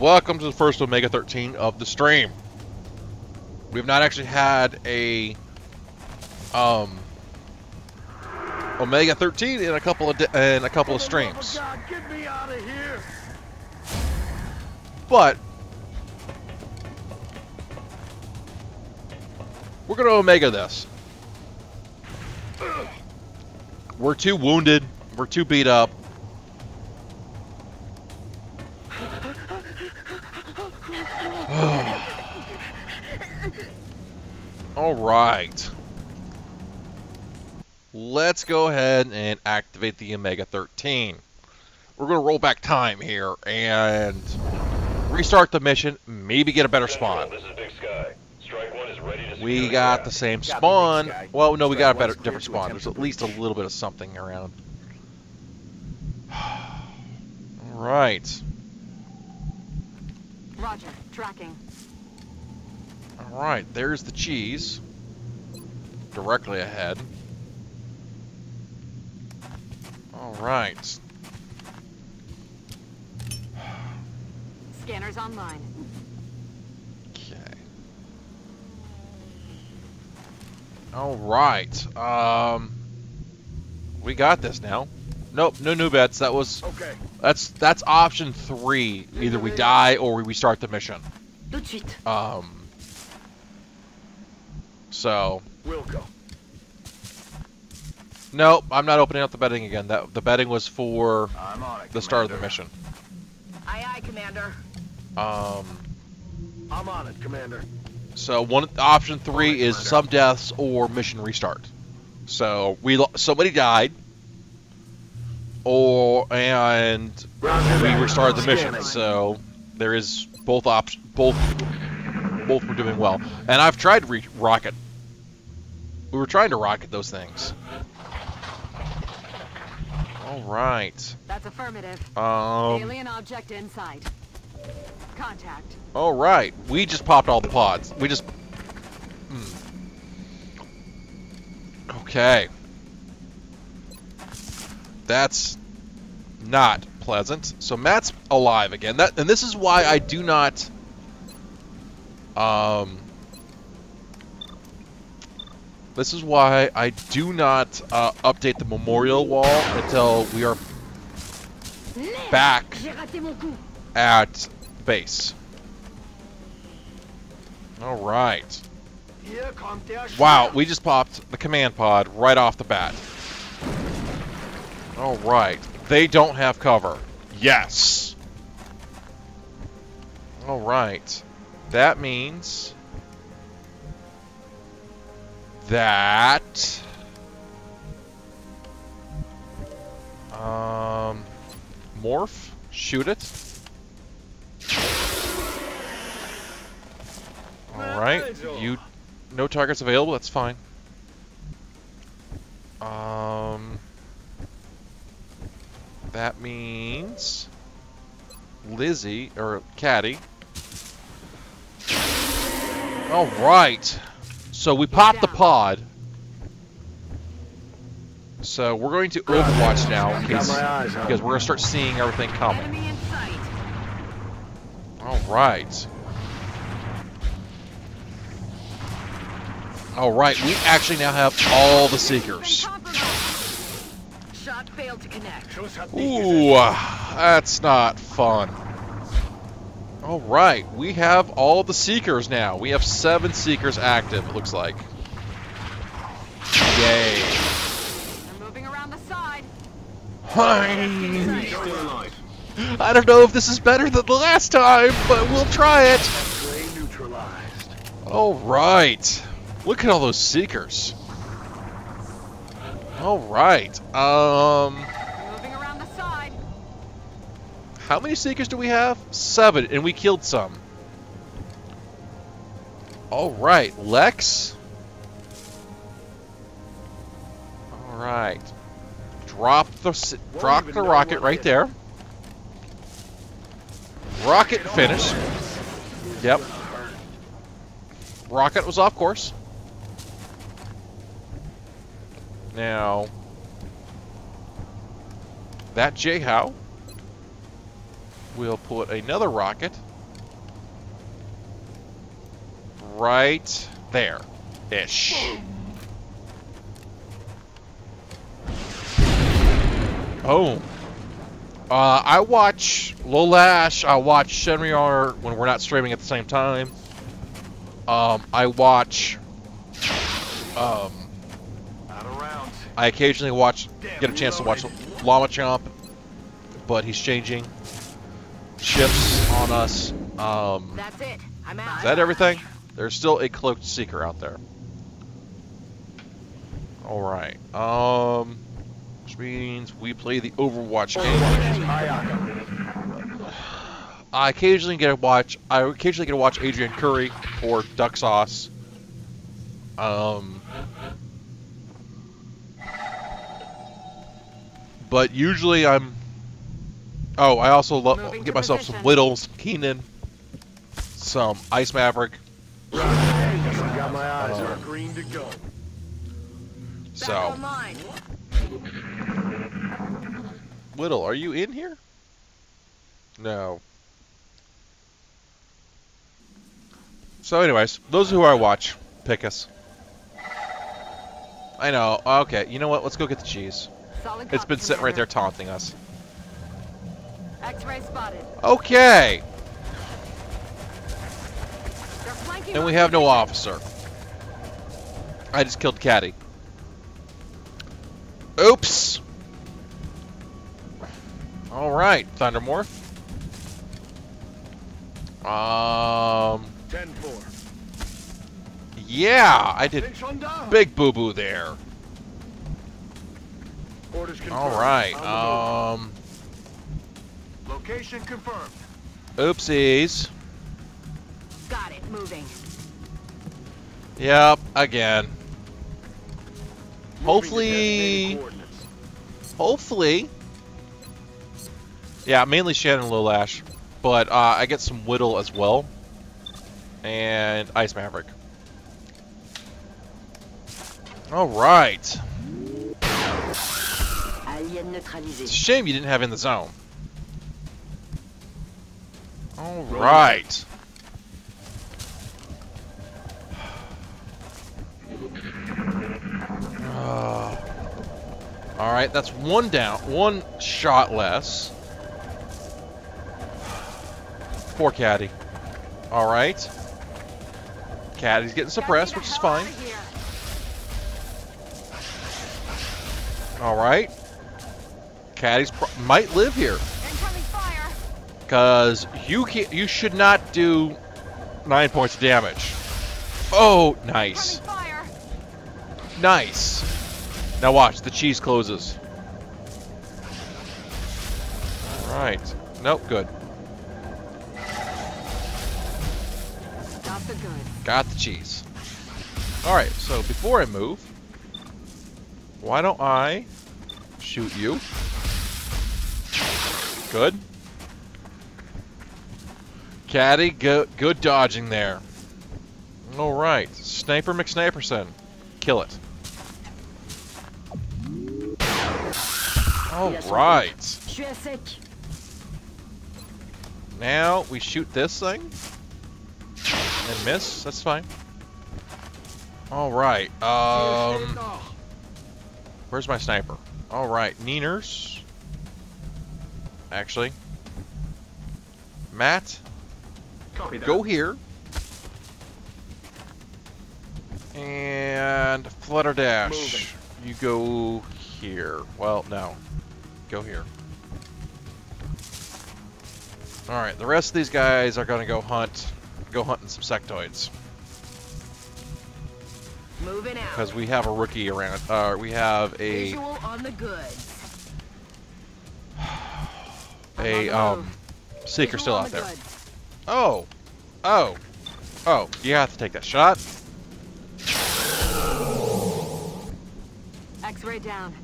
welcome to the first Omega 13 of the stream. We've not actually had a Omega 13 in a couple of streams. God, get me out of here. But we're gonna Omega this. We're too wounded. We're too beat up. All right. Let's go ahead and activate the Omega 13. We're going to roll back time here and restart the mission, maybe get a better spawn. This is Big Sky. Strike 1 is ready to We secure got the the gap. same Copy, spawn. Big Sky. Well, no, we got a Strike better, 1's clear different to spawn. attempt There's to at least a little bit of something around. All right. Roger. Tracking. All right, there's the cheese. Directly ahead. All right. Scanners online. Okay. All right. We got this now. Nope, no new bets. That was Okay. that's option 3. Either we die or we restart the mission. Tout de suite. So We'll go. nope, I'm not opening up the betting again. That the betting was for I'm on it, the start of the Commander. mission. Aye, aye, Commander. I'm on it, Commander. So option 3 is some deaths or mission restart. So somebody died, and we restarted the mission. So there is both options. Both were doing well. And I've tried to rocket. We were trying to rocket those things. All right. That's affirmative. Um. Alien object inside. Contact. All right. We just popped all the pods. We just. Okay. That's not pleasant. So Matt's alive again. And this is why I do not. This is why I do not update the memorial wall until we are back at base. All right. Wow, we just popped the command pod right off the bat. All right. They don't have cover. Yes. All right. That means that morph, shoot it. All right, no targets available. That's fine. That means Lizzie or Caddy. All right. So we popped the pod. So we're going to Overwatch now because we're going to start seeing everything coming. Enemy in sight. All right. All right. We actually now have all the Seekers. Shot failed to connect. Ooh, that's not fun. All right, we have all the Seekers now. We have 7 Seekers active, it looks like. Yay. They're moving around the side. Still alive. I don't know if this is better than the last time, but we'll try it. All right. Look at all those Seekers. All right. Moving around the side. How many Seekers do we have? 7, and we killed some. All right, Lex. All right. Drop the rocket right there. Rocket finish. Yep. Rocket was off course. Now, that J-How will put another rocket right there-ish. Oh. I watch Lolash. I watch Shenriar when we're not streaming at the same time. I watch. I occasionally get a chance to watch Llama Chomp, but he's changing shifts on us. That's it. I'm out. Is that everything? There's still a cloaked seeker out there. All right. Which means we play the Overwatch game. I occasionally get to watch Adrian Curry or Duck Sauce. But usually I'm. Oh, I also get myself some Whittles, Keenan, some Ice Maverick. Got my eyes are green to go. So, Whittle, are you in here? No. So, anyways, those who I watch, pick us. I know. Okay, you know what? Let's go get the cheese. It's been sitting right there taunting us. X-ray spotted. Okay. And we have no officer. I just killed Caddy. Oops. All right, Thundermorph. 10-4. Yeah, I did big boo-boo there. Orders confirmed. All right. Location confirmed. Oopsies. Got it. Moving. Yep, again. Hopefully. Yeah, mainly Shannon Lolash, but I get some Whittle as well, and Ice Maverick. All right. It's a shame you didn't have In the Zone. All right. All right, that's one down, one shot less. Poor Caddy. All right. Caddy's getting suppressed, which is fine. All right. Caddy's might live here. Because you should not do 9 points of damage. Oh, nice. Nice. Now watch, the cheese closes. All right. Nope, good. Got the cheese. All right, so before I move, why don't I shoot you? Good. Caddy, good dodging there. All right, Sniper McSniperson, kill it. All right. Now we shoot this thing and miss. That's fine. All right. Where's my sniper? All right, Neeners. Actually, Matt, go here. And Flutter Dash, you go here. Well, no. Go here. Alright, the rest of these guys are gonna go hunting some sectoids. Moving out. Because we have a rookie around. We have a visual on the goods. seeker still out there. Oh. Oh. Oh, you have to take that shot. X-ray down.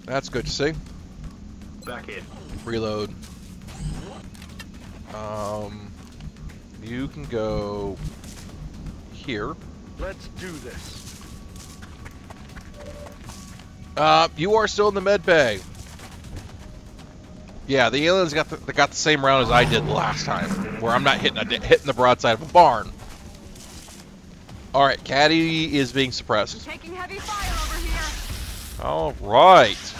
That's good to see. Back in. Reload. You can go here. Let's do this. You are still in the med bay. Yeah, the aliens got the same round as I did last time, where I'm not hitting the broadside of a barn. All right, Caddy is being suppressed. I'm taking heavy fire over here. All right.